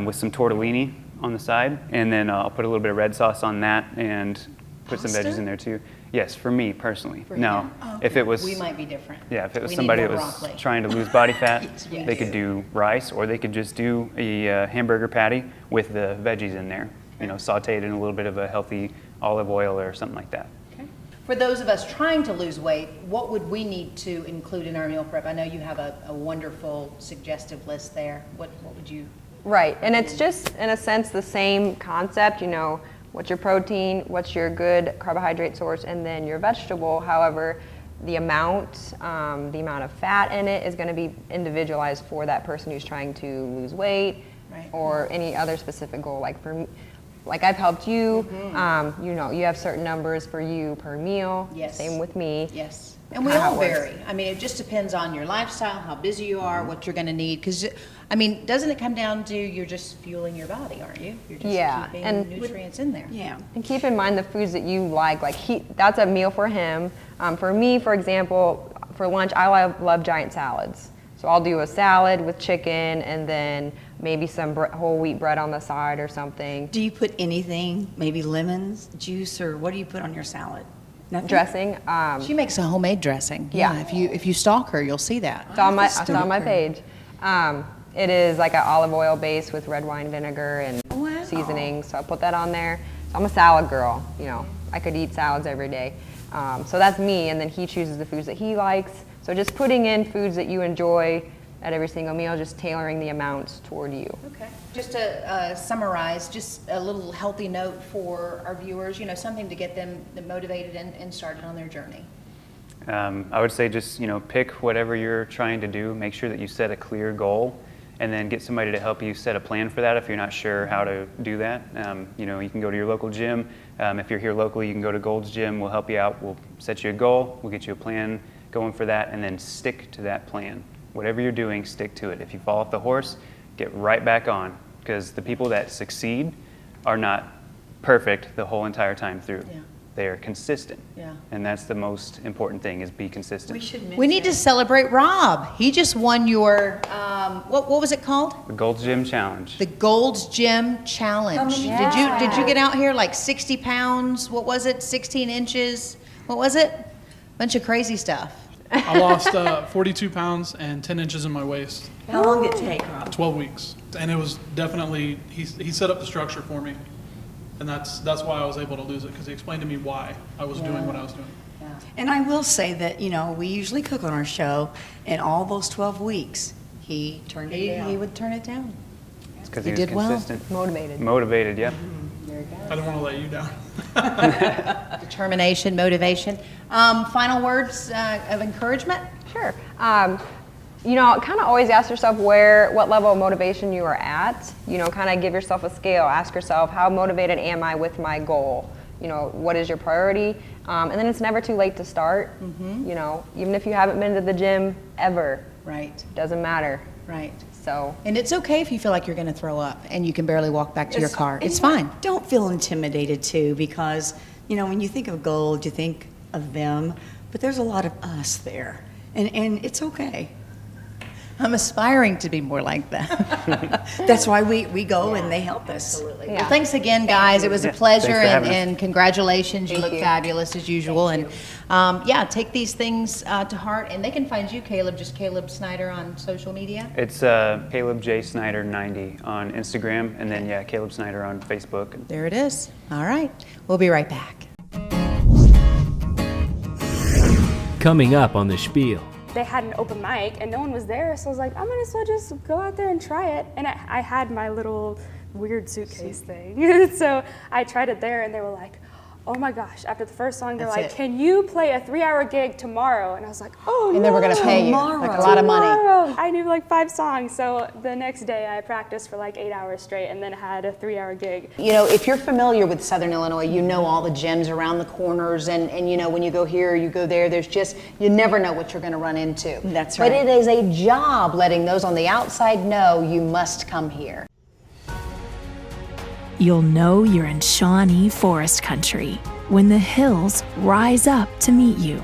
Speaker 13: with some tortellini on the side, and then I'll put a little bit of red sauce on that and put some
Speaker 3: Pasta?
Speaker 13: veggies in there too. Yes, for me personally.
Speaker 8: For
Speaker 13: now,
Speaker 8: him? Oh,
Speaker 13: if it was
Speaker 8: We might be different.
Speaker 13: yeah, if it was
Speaker 8: We need
Speaker 13: somebody
Speaker 8: more
Speaker 13: that was
Speaker 8: broccoli.
Speaker 13: trying to lose body fat,
Speaker 8: Yes.
Speaker 13: they could do rice, or they could just do a hamburger patty with the veggies in there. You know, sauteed in a little bit of a healthy olive oil or something like that.
Speaker 8: For those of us trying to lose weight, what would we need to include in our meal prep? I know you have a wonderful suggestive list there. What would you?
Speaker 12: Right, and it's just, in a sense, the same concept, what's your protein, what's your good carbohydrate source, and then your vegetable. However, the amount of fat in it is going to be individualized for that person who's trying to lose weight,
Speaker 8: Right.
Speaker 12: or any other specific goal. Like for me, like I've helped you, you have certain numbers for you per meal.
Speaker 8: Yes.
Speaker 12: Same with me.
Speaker 8: Yes. And we
Speaker 12: How
Speaker 8: all
Speaker 12: it works.
Speaker 8: vary. I mean, it just depends on your lifestyle, how busy you are, what you're going to need. Because, I mean, doesn't it come down to you're just fueling your body, aren't you? You're just
Speaker 12: Yeah,
Speaker 8: keeping
Speaker 12: and-
Speaker 8: nutrients in there.
Speaker 3: Yeah.
Speaker 12: And keep in mind the foods that you like that's a meal for him. For me, for example, for lunch, I love giant salads. So I'll do a salad with chicken and then maybe some whole wheat bread on the side or something.
Speaker 3: Do you put anything, maybe lemons, juice, or what do you put on your salad? Nothing?
Speaker 12: Dressing.
Speaker 8: She makes a homemade dressing.
Speaker 12: Yeah.
Speaker 8: If you stalk her, you'll see that.
Speaker 12: It's on my page. It is like an olive oil base with red wine vinegar and seasoning. So I put that on there. So I'm a salad girl. You know, I could eat salads every day. So that's me. And then he chooses the foods that he likes. So just putting in foods that you enjoy at every single meal, just tailoring the amounts toward you.
Speaker 8: Okay. Just to summarize, just a little healthy note for our viewers, you know, something to get them motivated and started on their journey.
Speaker 13: I would say just, you know, pick whatever you're trying to do. Make sure that you set a clear goal, and then get somebody to help you set a plan for that if you're not sure how to do that. You know, you can go to your local gym. If you're here locally, you can go to Gold's Gym. We'll help you out. We'll set you a goal. We'll get you a plan going for that, and then stick to that plan. Whatever you're doing, stick to it. If you fall off the horse, get right back on, because the people that succeed are not perfect the whole entire time through.
Speaker 8: Yeah.
Speaker 13: They are consistent.
Speaker 8: Yeah.
Speaker 13: And that's the most important thing, is be consistent.
Speaker 8: We need to celebrate Rob. He just won your, what was it called?
Speaker 13: The Gold's Gym Challenge.
Speaker 8: The Gold's Gym Challenge.
Speaker 3: Yeah.
Speaker 8: Did you get out here like 60 pounds? What was it? 16 inches? What was it? Bunch of crazy stuff.
Speaker 14: I lost 42 pounds and 10 inches in my waist.
Speaker 3: How long did it take, Rob?
Speaker 14: 12 weeks. And it was definitely, he set up the structure for me. And that's why I was able to lose it, because he explained to me why I was doing what I was doing.
Speaker 3: And I will say that, you know, we usually cook on our show, and all those 12 weeks, he turned it down.
Speaker 8: He would turn it down.
Speaker 13: It's because
Speaker 8: You
Speaker 13: he was
Speaker 8: did well.
Speaker 13: consistent.
Speaker 12: Motivated.
Speaker 13: Motivated, yep.
Speaker 14: I didn't want to let you down.
Speaker 8: Determination, motivation. Final words of encouragement?
Speaker 12: Sure. You know, kind of always ask yourself what level of motivation you are at. You know, kind of give yourself a scale. Ask yourself, how motivated am I with my goal? You know, what is your priority? And then it's never too late to start. You know, even if you haven't been to the gym ever.
Speaker 8: Right.
Speaker 12: Doesn't matter.
Speaker 8: Right.
Speaker 12: So.
Speaker 8: And it's okay if you feel like you're going to throw up and you can barely walk back to your car. It's fine.
Speaker 3: Don't feel intimidated too, because, you know, when you think of gold, you think of them, but there's a lot of us there, and it's okay.
Speaker 8: I'm aspiring to be more like that.
Speaker 3: That's why we go and they help us.
Speaker 8: Absolutely. Well, thanks again, guys. It was a pleasure,
Speaker 13: Thanks for having us.
Speaker 8: and congratulations. You
Speaker 12: Thank
Speaker 8: look
Speaker 12: you.
Speaker 8: fabulous as usual. And yeah, take these things to heart. And they can find you, Caleb, just Caleb Snyder on social media.
Speaker 13: It's Caleb J. Snyder 90 on Instagram, and then, yeah, Caleb Snyder on Facebook.
Speaker 8: There it is. All right. We'll be right back.
Speaker 4: Coming up on The Spiel.
Speaker 15: They had an open mic and no one was there, so I was like, I might as well just go out there and try it. And I had my little weird suitcase thing. So I tried it there, and they were like, oh my gosh, after the first song, they're
Speaker 8: That's
Speaker 15: like,
Speaker 8: it.
Speaker 15: can you play a 3-hour gig tomorrow? And I was like, oh,
Speaker 8: And they were going to pay you like a lot of money.
Speaker 15: tomorrow. I knew like 5 songs, so the next day I practiced for like 8 hours straight and then had a 3-hour gig.
Speaker 2: You know, if you're familiar with Southern Illinois, you know all the gyms around the corners, and you know, when you go here, you go there, there's just, you never know what you're going to run into.
Speaker 3: That's
Speaker 2: But
Speaker 3: right.
Speaker 2: it is a job letting those on the outside know you must come here.
Speaker 16: You'll know you're in Shawnee Forest Country when the hills rise up to meet you.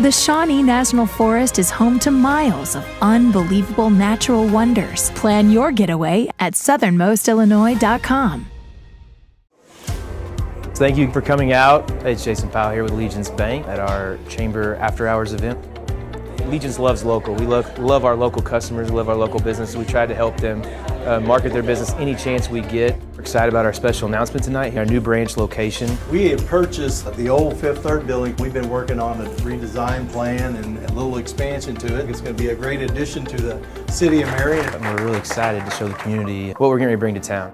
Speaker 16: The Shawnee National Forest is home to miles of unbelievable natural wonders. Plan your getaway at southernmostillinois.com.
Speaker 17: Thank you for coming out. It's Jason Powell here with Legion's Bank at our Chamber After Hours event. Legion's loves local. We love our local customers, we love our local businesses. We try to help them market their business any chance we get. We're excited about our special announcement tonight, our new branch location.
Speaker 18: We had purchased the old Fifth Third building. We've been working on a redesign plan and a little expansion to it. It's going to be a great addition to the city of Marion.
Speaker 17: And we're really excited to show the community what we're going to bring to town.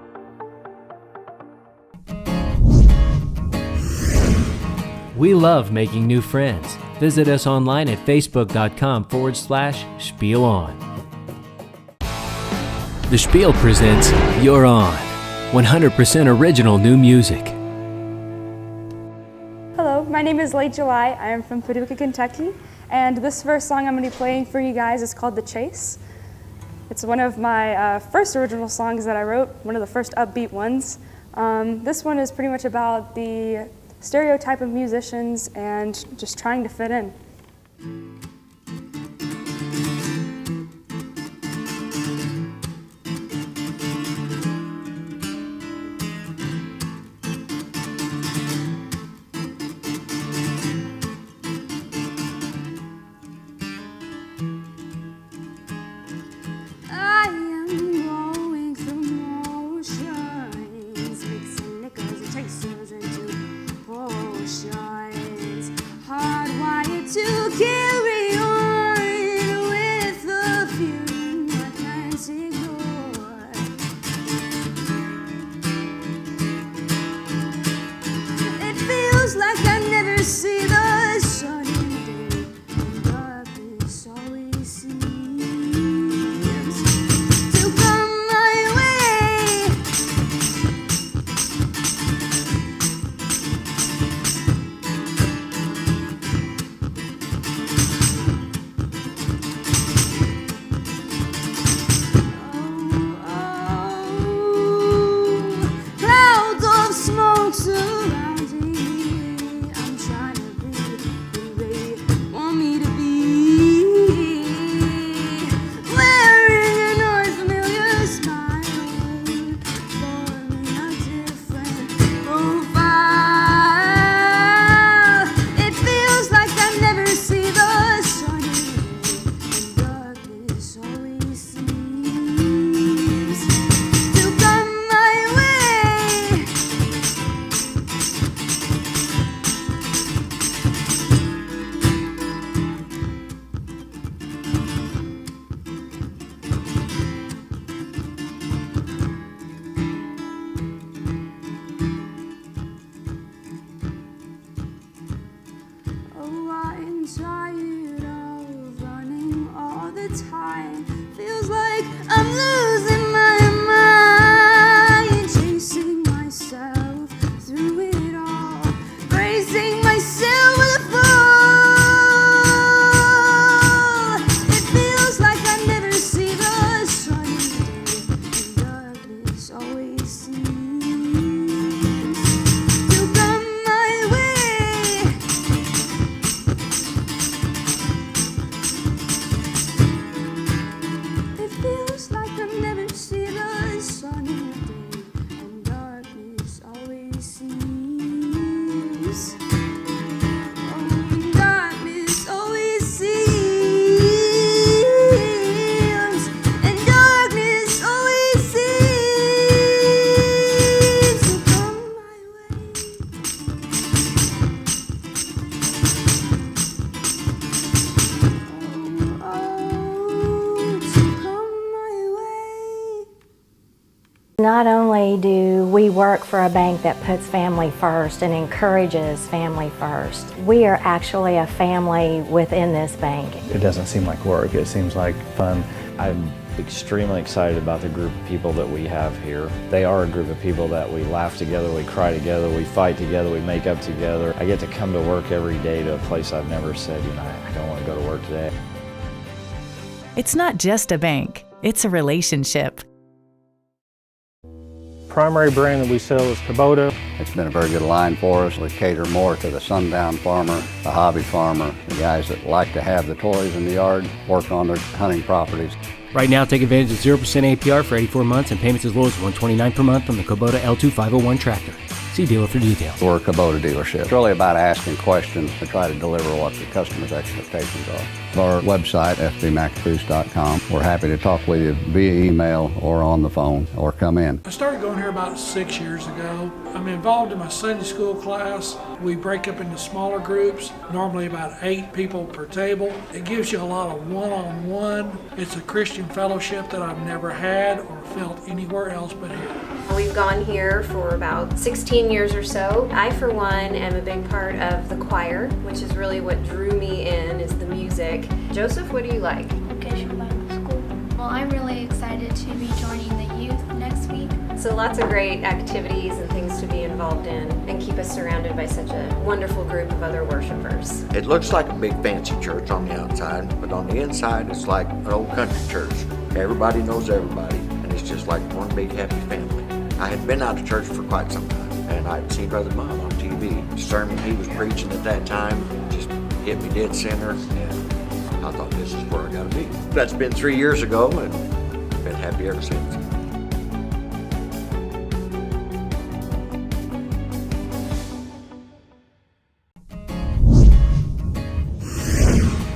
Speaker 4: We love making new friends. Visit us online at facebook.com/Spiel On. The Spiel presents You're On, 100% original new music.
Speaker 15: Hello, my name is Leight July. I am from Paducah, Kentucky, And this first song I'm going to be playing for you guys is called The Chase. It's one of my first original songs that I wrote, one of the first upbeat ones. This one is pretty much about the stereotype of musicians and just trying to fit in.
Speaker 9: I am going through motions, mixing nickels and chasers into potions. Hardwired to carry on with the feeling I can't ignore. It feels like I never see the sunny day, and darkness always seems to come my way. Clouds of smoke surrounding me. I'm trying to be who they want me to be. Wearing an unfamiliar smile, forming a different profile. It feels like I never see the sun, and darkness always seems to come my way. Oh, I'm tired of running all the time. Feels like I'm losing my mind, chasing myself through it all, bracing myself with a fall. It feels like I never see the sunny day, and darkness always seems to come my way. It feels like I never see the sunny day, and darkness always seems. Oh, and darkness always seems, and darkness always seems to come my way. Oh, to come my way.
Speaker 19: Not only do we work for a bank that puts family first and encourages family first, we are actually a family within this bank.
Speaker 17: It doesn't seem like work, it seems like fun. I'm extremely excited about the group of people that we have here. They are a group of people that we laugh together, we cry together, we fight together, we make up together. I get to come to work every day to a place I've never said, I don't want to go to work today.
Speaker 16: It's not just a bank, it's a relationship.
Speaker 20: Primary brand that we sell is Kubota.
Speaker 21: It's been a very good line for us. We cater more to the sundown farmer, the hobby farmer, the guys that like to have the toys in the yard, work on their hunting properties.
Speaker 22: Right now, take advantage of 0% APR for 84 months and payments as low as $129 per month on the Kubota L2 501 tractor. See dealer for details.
Speaker 21: We're a Kubota dealership. It's really about asking questions to try to deliver what the customer's expectations are. Our website, fbmacfoods.com. We're happy to talk with you via email or on the phone or come in.
Speaker 14: I started going here about 6 years ago. I'm involved in my Sunday school class. We break up into smaller groups, normally about 8 people per table. It gives you a lot of one-on-one. It's a Christian fellowship that I've never had or felt anywhere else but here.
Speaker 23: We've gone here for about 16 years or so. I, for one, am a big part of the choir, which is really what drew me in, is the music. Joseph, what do you like?
Speaker 24: Vocational Bible School. Well, I'm really excited to be joining the youth next week.
Speaker 23: So lots of great activities and things to be involved in and keep us surrounded by such a wonderful group of other worshipers.
Speaker 1: It looks like a big fancy church on the outside, but on the inside it's like an old country church. Everybody knows everybody, and it's just like one big happy family. I had been out of church for quite some time, and I'd seen Brother Bob on TV. The sermon he was preaching at that time just hit me dead center, and I thought, this is where I gotta be. That's been 3 years ago, and I've been happy ever since.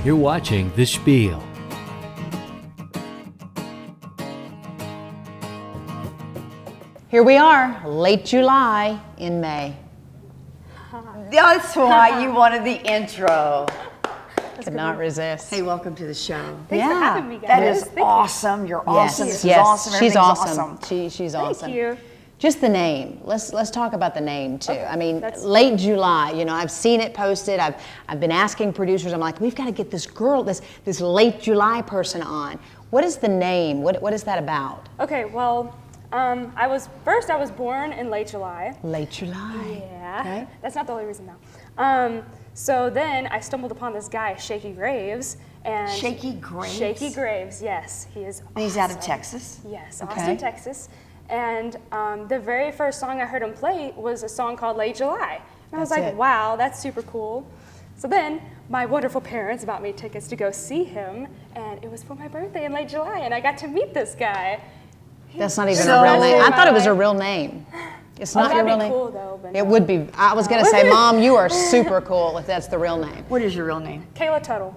Speaker 4: You're watching The Spiel.
Speaker 2: Here we are, late July in May.
Speaker 3: That's why you wanted the intro.
Speaker 2: Could not resist.
Speaker 3: Hey, welcome to the show.
Speaker 15: Thanks for having me, guys.
Speaker 3: That is
Speaker 15: Thank you.
Speaker 3: awesome. You're awesome.
Speaker 2: Yes,
Speaker 3: This is awesome.
Speaker 2: she's
Speaker 3: Everything's
Speaker 2: awesome. She's awesome.
Speaker 15: Thank you.
Speaker 2: Just the name. Let's talk about the name too.
Speaker 15: Okay,
Speaker 2: I mean,
Speaker 15: that's-
Speaker 2: late July. You know, I've seen it posted. I've been asking producers. I'm like, we've got to get this girl, this late July person on. What is the name? What is that about?
Speaker 15: Okay, well, I was born in late July.
Speaker 2: Late July.
Speaker 15: Yeah.
Speaker 2: Okay.
Speaker 15: That's not the only reason though. So then I stumbled upon this guy, Shaky Graves, and
Speaker 3: Shaky Graves?
Speaker 15: Shaky Graves, yes, he is.
Speaker 3: And he's out of
Speaker 15: awesome.
Speaker 3: Texas?
Speaker 15: Yes,
Speaker 3: Okay.
Speaker 15: Austin, Texas. And the very first song I heard him play was a song called Leight July. And I was
Speaker 2: That's
Speaker 15: like,
Speaker 2: it.
Speaker 15: wow, that's super cool. So then my wonderful parents bought me tickets to go see him, and it was for my birthday in late July, and I got to meet this guy.
Speaker 2: That's not even
Speaker 15: So-
Speaker 2: a real name. I thought it was a
Speaker 15: my
Speaker 2: real name. It's
Speaker 15: Oh,
Speaker 2: not your
Speaker 15: that'd
Speaker 2: real
Speaker 15: be
Speaker 2: name.
Speaker 15: cool, though, but
Speaker 2: It
Speaker 15: no.
Speaker 2: would be. I was gonna say, Mom, you are super cool if that's the real name.
Speaker 3: What is your real name?
Speaker 15: Kayla Tuttle.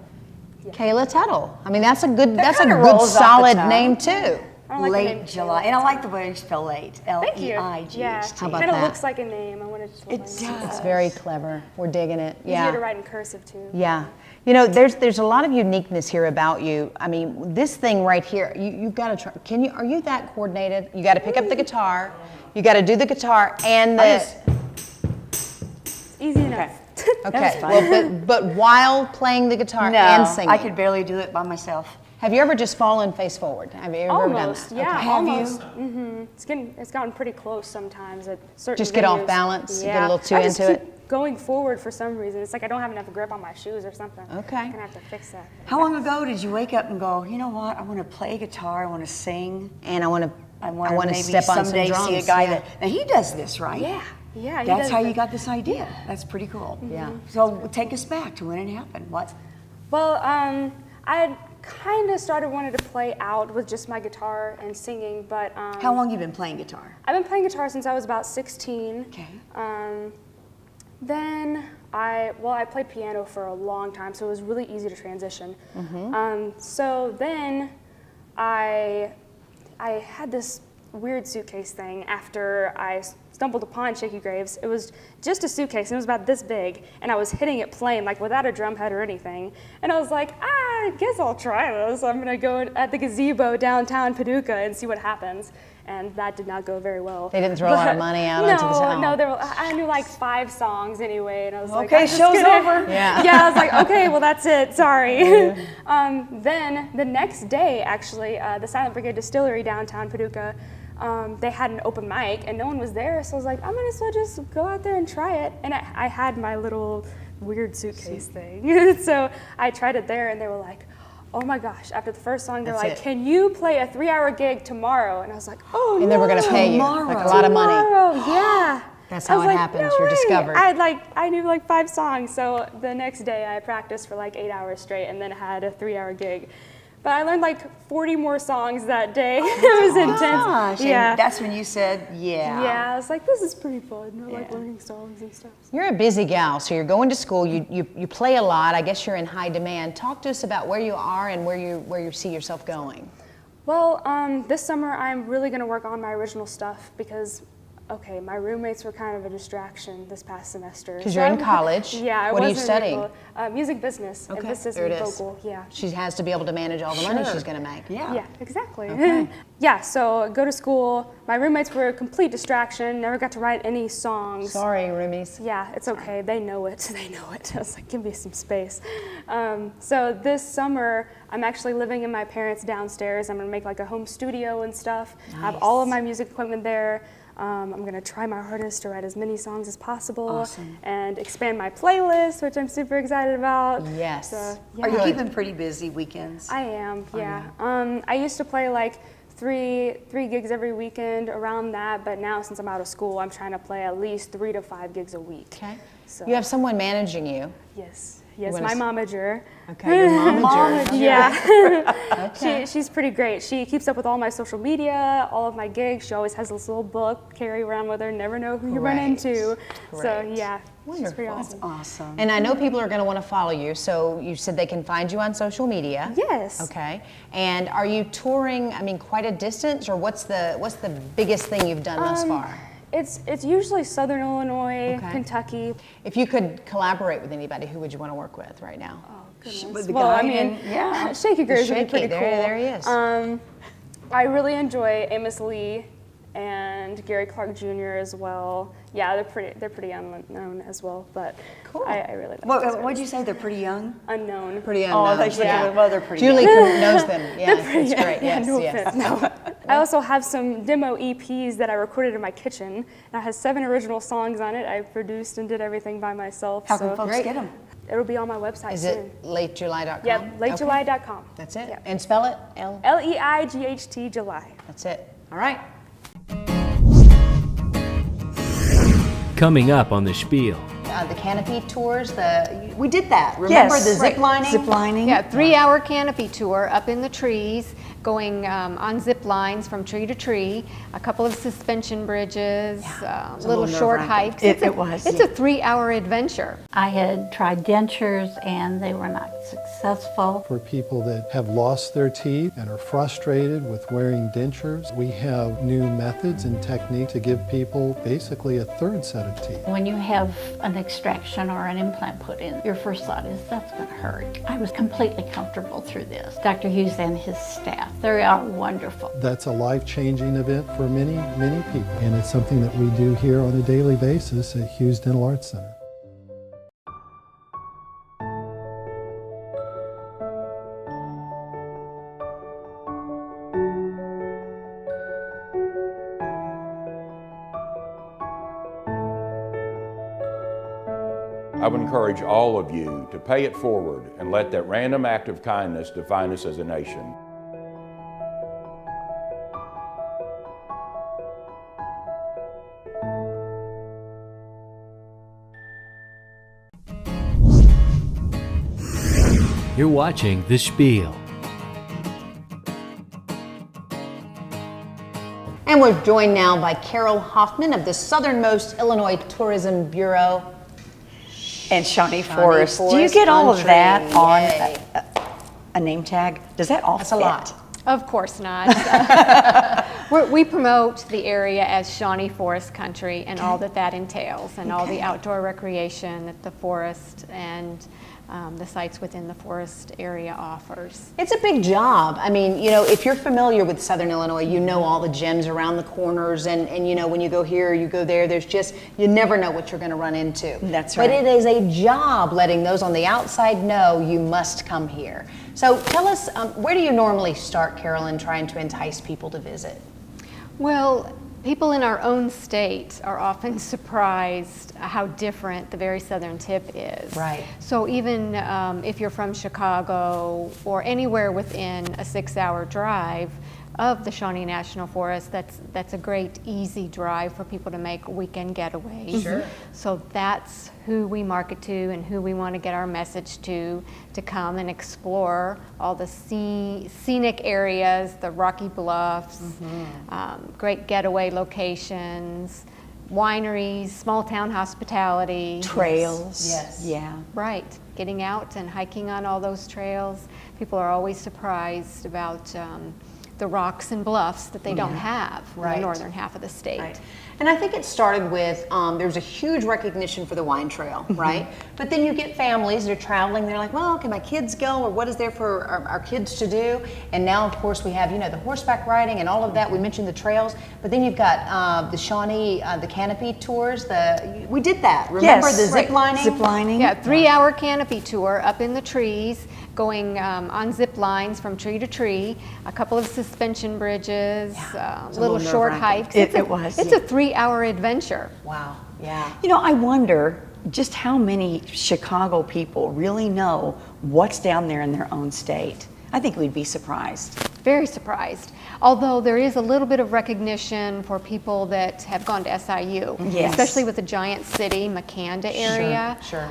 Speaker 2: Kayla Tuttle. I mean, that's a good
Speaker 3: kinda
Speaker 2: good
Speaker 3: rolls off the
Speaker 2: solid
Speaker 3: tongue.
Speaker 2: name too.
Speaker 15: I don't like the name
Speaker 3: Late July. And I like the way you spell late.
Speaker 15: Thank you.
Speaker 3: L-E-I-G-H-T.
Speaker 15: Yeah,
Speaker 2: How about
Speaker 15: kind of
Speaker 2: that?
Speaker 15: looks like a name. I wanted to.
Speaker 3: It does.
Speaker 2: It's very clever. We're digging it.
Speaker 15: Easier
Speaker 2: Yeah.
Speaker 15: to write in cursive too.
Speaker 2: Yeah. You know, there's a lot of uniqueness here about you. I mean, this thing right here, you've got to try. Are you that coordinated? You got to pick up the guitar. You got to do the guitar and the.
Speaker 15: It's easy enough.
Speaker 2: Okay. Well, but while playing the guitar
Speaker 3: No,
Speaker 2: and singing.
Speaker 3: I could barely do it by myself.
Speaker 2: Have you ever just fallen face forward? Have you ever
Speaker 15: Almost,
Speaker 2: done that?
Speaker 15: yeah,
Speaker 2: Okay.
Speaker 15: almost. It's gotten pretty close sometimes at certain.
Speaker 2: Just get off
Speaker 15: venues.
Speaker 2: balance,
Speaker 15: Yeah.
Speaker 2: get a little too
Speaker 15: I just
Speaker 2: into
Speaker 15: keep going forward for some reason. It's like I don't have enough grip on my shoes or something.
Speaker 2: Okay.
Speaker 15: I'm gonna have to fix that.
Speaker 3: How long ago did you wake up and go, you know what, I want to play guitar, I want to sing,
Speaker 2: And I want to
Speaker 3: maybe
Speaker 2: step on some
Speaker 3: someday
Speaker 2: drums.
Speaker 3: see a guy
Speaker 2: yeah.
Speaker 3: that, now he does this, right?
Speaker 15: Yeah, yeah. he
Speaker 3: That's
Speaker 15: does
Speaker 3: how
Speaker 15: that.
Speaker 3: you got this idea. That's pretty cool.
Speaker 2: Yeah.
Speaker 3: So take us back to when it happened. What?
Speaker 15: Well, I had kind of started wanting to play out with just my guitar and singing, but
Speaker 3: How long you been playing guitar?
Speaker 15: I've been playing guitar since I was about 16.
Speaker 3: Okay.
Speaker 15: Then I played piano for a long time, so it was really easy to transition. So then I had this weird suitcase thing after I stumbled upon Shaky Graves. It was just a suitcase, and it was about this big, and I was hitting it plain, like without a drum head or anything. And I was like, I guess I'll try this. I'm gonna go at the gazebo downtown Paducah and see what happens. And that did not go very well.
Speaker 2: They didn't throw a lot of money out onto the town.
Speaker 15: No, I knew like 5 songs anyway, and I was like,
Speaker 3: Okay,
Speaker 15: I'm just
Speaker 3: show's
Speaker 15: gonna-
Speaker 3: over.
Speaker 2: Yeah.
Speaker 15: Yeah, I was like, okay, well that's it, sorry. Then the next day, actually, the Silent Brigade Distillery downtown Paducah, they had an open mic, and no one was there, so I was like, I might as well just go out there and try it. And I had my little weird suitcase thing, so I tried it there, and they were like, oh my gosh, after the first song, they're
Speaker 2: That's
Speaker 15: like,
Speaker 2: it.
Speaker 15: can you play a 3-hour gig tomorrow? And I was like, oh,
Speaker 2: And they were going to pay you like a lot of money.
Speaker 15: Tomorrow, yeah.
Speaker 2: That's
Speaker 15: I
Speaker 2: how
Speaker 15: was
Speaker 2: it
Speaker 15: like,
Speaker 2: happens.
Speaker 15: no
Speaker 2: You're
Speaker 15: way.
Speaker 2: discovered.
Speaker 15: I knew like 5 songs, so the next day I practiced for like 8 hours straight and then had a 3-hour gig. But I learned like 40 more songs that day. It was intense.
Speaker 3: Gosh,
Speaker 15: Yeah.
Speaker 3: and that's when you said, yeah.
Speaker 15: Yeah, I was like, this is pretty fun. I like learning songs and stuff.
Speaker 2: You're a busy gal, so you're going to school. You play a lot. I guess you're in high demand. Talk to us about where you are and where you see yourself going.
Speaker 15: Well, this summer I'm really going to work on my original stuff because okay, my roommates were kind of a distraction this past semester.
Speaker 2: Because you're in college.
Speaker 15: Yeah, I
Speaker 2: What are you
Speaker 15: wasn't
Speaker 2: studying?
Speaker 15: music business,
Speaker 2: Okay,
Speaker 15: emphasis
Speaker 2: there
Speaker 15: in
Speaker 2: it is.
Speaker 15: vocal. Yeah.
Speaker 2: She has to be able to manage all the money
Speaker 3: Sure.
Speaker 2: she's going to make.
Speaker 15: Yeah, exactly.
Speaker 2: Okay.
Speaker 15: Yeah, so go to school. My roommates were a complete distraction. Never got to write any songs.
Speaker 2: Sorry, roomies.
Speaker 15: Yeah, it's okay. They know it. They know it. I was like, give me some space. So this summer, I'm actually living in my parents' downstairs. I'm gonna make like a home studio and stuff. I have all of my music equipment there. I'm gonna try my hardest to write as many songs as possible and expand my playlist, which I'm super excited about.
Speaker 2: Yes.
Speaker 15: So,
Speaker 3: Are you
Speaker 15: yeah.
Speaker 3: keeping pretty busy weekends?
Speaker 15: I am, yeah. I used to play like three gigs every weekend around that, but now since I'm out of school, I'm trying to play at least 3 to 5 gigs a week.
Speaker 2: Okay.
Speaker 15: So.
Speaker 2: You have someone managing you.
Speaker 15: Yes, yes,
Speaker 2: You
Speaker 15: my
Speaker 2: wanna
Speaker 15: momager.
Speaker 2: Okay, your momager.
Speaker 15: Yeah.
Speaker 2: Okay.
Speaker 15: She's pretty great. She keeps up with all my social media, all of my gigs. She always has this little book carry around with her, never know who you run into. So
Speaker 2: Great.
Speaker 15: yeah, she's pretty
Speaker 2: Wonderful.
Speaker 15: awesome.
Speaker 3: Awesome.
Speaker 2: And I know people are going to want to follow you, so you said they can find you on social media.
Speaker 15: Yes.
Speaker 2: Okay. And are you touring, I mean, quite a distance, or what's the biggest thing you've done thus far?
Speaker 15: It's usually Southern Illinois,
Speaker 2: Okay.
Speaker 15: Kentucky.
Speaker 2: If you could collaborate with anybody, who would you want to work with right now?
Speaker 15: Goodness.
Speaker 3: With the
Speaker 15: Well,
Speaker 3: guy
Speaker 15: I mean,
Speaker 3: and- yeah.
Speaker 15: Shaky Girls would be
Speaker 2: Shaky,
Speaker 15: pretty
Speaker 2: there-
Speaker 15: cool.
Speaker 2: there he is.
Speaker 15: I really enjoy Amos Lee and Gary Clark Jr. as well. Yeah, they're pretty unknown as well, but I really like those
Speaker 3: What
Speaker 15: guys.
Speaker 3: did you say? They're pretty young?
Speaker 15: Unknown.
Speaker 2: Pretty
Speaker 3: Oh, I
Speaker 2: unknown.
Speaker 3: thought you said, well, they're pretty
Speaker 2: Julie
Speaker 3: young.
Speaker 2: knows them. Yeah,
Speaker 15: Pretty-
Speaker 2: that's great.
Speaker 15: yeah,
Speaker 2: Yes,
Speaker 15: no
Speaker 2: yes.
Speaker 15: offense, no. I also have some demo EPs that I recorded in my kitchen. And it has 7 original songs on it. I produced and did everything by myself.
Speaker 3: How can folks get them?
Speaker 15: It'll be on my website
Speaker 2: Is
Speaker 15: soon.
Speaker 2: it LeightJuly.com?
Speaker 15: Yeah, LeightJuly.com.
Speaker 2: That's it.
Speaker 15: Yeah.
Speaker 2: And spell it? L.
Speaker 15: Leight July.
Speaker 2: That's it. All right.
Speaker 4: Coming up on the Spiel.
Speaker 2: The canopy tours, we did that. Remember the zip lining?
Speaker 3: Zip lining.
Speaker 5: Yeah, 3-hour canopy tour up in the trees, going on zip lines from tree to tree, a couple of suspension bridges,
Speaker 3: was a
Speaker 5: little
Speaker 3: little
Speaker 5: short
Speaker 3: nerve-wracking.
Speaker 5: hikes.
Speaker 3: It was,
Speaker 5: It's
Speaker 3: yeah.
Speaker 5: a 3-hour adventure.
Speaker 6: I had tried dentures and they were not successful.
Speaker 7: For people that have lost their teeth and are frustrated with wearing dentures, we have new methods and techniques to give people basically a third set of teeth.
Speaker 6: When you have an extraction or an implant put in, your first thought is that's going to hurt. I was completely comfortable through this. Dr. Hughes and his staff, they are wonderful.
Speaker 7: That's a life-changing event for many, many people, and it's something that we do here on a daily basis at Hughes Dental Arts Center.
Speaker 24: I would encourage all of you to pay it forward and let that random act of kindness define us as a nation.
Speaker 4: You're watching The Spiel.
Speaker 2: And we're joined now by Carol Hoffman of the Southernmost Illinois Tourism Bureau.
Speaker 3: And Shawnee Forest. Do you get all of that on a name tag? Does that all fit?
Speaker 2: That's a lot.
Speaker 5: Of course not. We promote the area as Shawnee Forest Country and all that entails, and all the outdoor recreation that the forest and the sites within the forest area offers.
Speaker 2: It's a big job. I mean, you know, if you're familiar with Southern Illinois, you know all the gyms around the corners, and you know, when you go here, you go there, there's just, you never know what you're going to run into.
Speaker 3: That's right.
Speaker 2: But it is a job letting those on the outside know you must come here. So tell us, where do you normally start, Carol, in trying to entice people to visit?
Speaker 5: Well, people in our own state are often surprised how different the very southern tip is.
Speaker 2: Right.
Speaker 5: So even if you're from Chicago or anywhere within a 6-hour drive of the Shawnee National Forest, that's a great, easy drive for people to make weekend getaways.
Speaker 2: Sure.
Speaker 5: So that's who we market to and who we want to get our message to come and explore all the scenic areas, the Rocky Bluffs, great getaway locations, wineries, small town hospitality.
Speaker 3: Trails.
Speaker 2: Yes.
Speaker 3: Yeah.
Speaker 5: Right. Getting out and hiking on all those trails. People are always surprised about the rocks and bluffs that they don't have in
Speaker 2: Right.
Speaker 5: the northern half of the state.
Speaker 2: Right. And I think it started with, there's a huge recognition for the wine trail, right? But then you get families that are traveling, they're like, well, can my kids go, or what is there for our kids to do? And now, of course, we have, the horseback riding and all of that. We mentioned the trails, but then you've got the Shawnee, the canopy tours. We did that, remember the zip lining?
Speaker 3: Zip lining.
Speaker 5: Yeah, 3-hour canopy tour up in the trees, going on zip lines from tree to tree, a couple of suspension bridges, little short hikes.
Speaker 3: It was.
Speaker 5: It's a 3-hour adventure.
Speaker 2: Wow, yeah.
Speaker 3: I wonder just how many Chicago people really know what's down there in their own state. I think we'd be surprised.
Speaker 5: Very surprised. Although there is a little bit of recognition for people that have gone to SIU,
Speaker 3: Yes.
Speaker 5: especially with the giant city, Makanda area.
Speaker 2: Sure.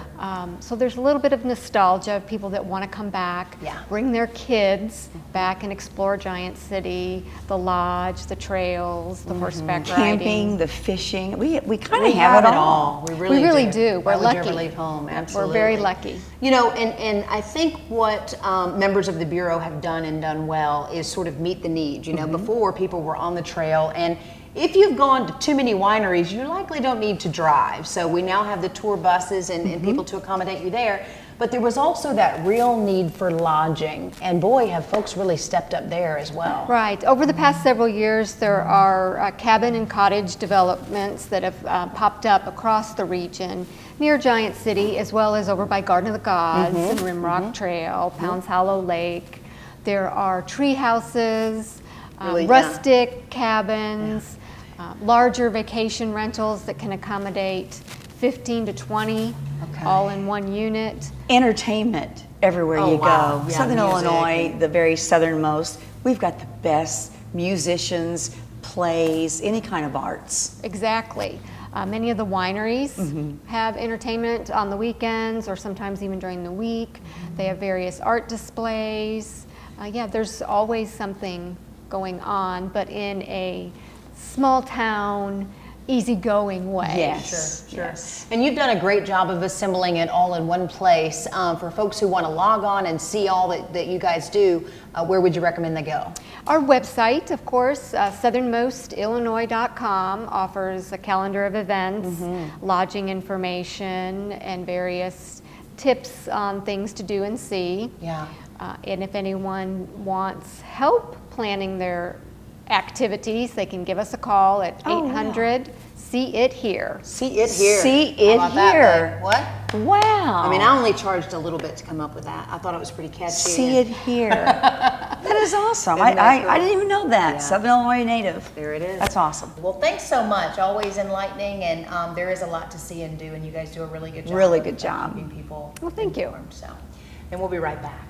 Speaker 5: So there's a little bit of nostalgia of people that want to come back, bring their kids back and explore Giant City, the lodge, the trails, the horseback riding.
Speaker 3: Camping, the fishing. We kind
Speaker 2: We
Speaker 3: of have it all.
Speaker 2: We
Speaker 5: We really do. We're
Speaker 2: Why would you
Speaker 5: lucky.
Speaker 2: ever leave home? Absolutely.
Speaker 5: We're very lucky.
Speaker 2: And I think what members of the Bureau have done and done well is sort of meet the needs. Before people were on the trail, and if you've gone to too many wineries, you likely don't need to drive. So we now have the tour buses and people to accommodate you there. But there was also that real need for lodging, and boy, have folks really stepped up there as well.
Speaker 5: Right. Over the past several years, there are cabin and cottage developments that have popped up across the region near Giant City, as well as over by Garden of the Gods and Rimrock Trail, Pounds Hollow Lake. There are tree houses, rustic cabins, larger vacation rentals that can accommodate 15 to 20 all in one unit.
Speaker 3: Entertainment everywhere you
Speaker 2: wow.
Speaker 3: go.
Speaker 2: Yeah,
Speaker 3: Southern
Speaker 2: music.
Speaker 3: Illinois, the very southernmost, we've got the best musicians, plays, any kind of arts.
Speaker 5: Exactly. Many of the wineries have entertainment on the weekends or sometimes even during the week. They have various art displays. There's always something going on, but in a small town, easygoing way.
Speaker 3: Yes.
Speaker 2: Sure. And you've done a great job of assembling it all in one place. For folks who want to log on and see all that you guys do, where would you recommend they go?
Speaker 5: Our website, of course, southernmostillinois.com, offers a calendar of events, lodging information, and various tips on things to do and see.
Speaker 2: Yeah.
Speaker 5: And if anyone wants help planning their activities, they can give us a call at 800-SEE-IT-HERE.
Speaker 2: See it here.
Speaker 3: See
Speaker 2: How
Speaker 3: it
Speaker 2: about that,
Speaker 3: here.
Speaker 2: babe? What?
Speaker 3: Wow.
Speaker 2: I mean, I only charged a little bit to come up with that. I thought it was pretty catchy.
Speaker 3: See it here. That is awesome. I didn't even know that.
Speaker 2: Yeah.
Speaker 3: Southern Illinois native.
Speaker 2: There it is.
Speaker 3: That's awesome.
Speaker 2: Well, thanks so much. Always enlightening, and there is a lot to see and do, and you guys do a really good job.
Speaker 3: Really good job.
Speaker 2: Keeping people
Speaker 5: Well, thank you.
Speaker 2: informed. So, and we'll be right back.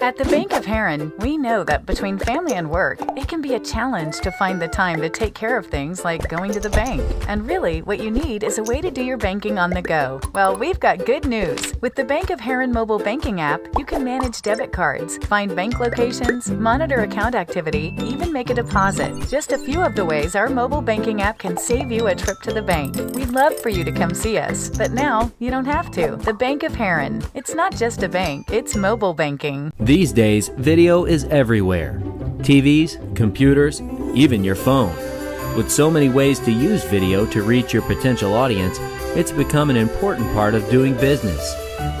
Speaker 10: At the Bank of Heron, we know that between family and work, it can be a challenge to find the time to take care of things like going to the bank. And really, what you need is a way to do your banking on the go. Well, we've got good news. With the Bank of Heron mobile banking app, you can manage debit cards, find bank locations, monitor account activity, even make a deposit. Just a few of the ways our mobile banking app can save you a trip to the bank. We'd love for you to come see us, but now you don't have to. The Bank of Heron. It's not just a bank, it's mobile banking.
Speaker 22: These days, video is everywhere. TVs, computers, even your phone. With so many ways to use video to reach your potential audience, it's become an important part of doing business.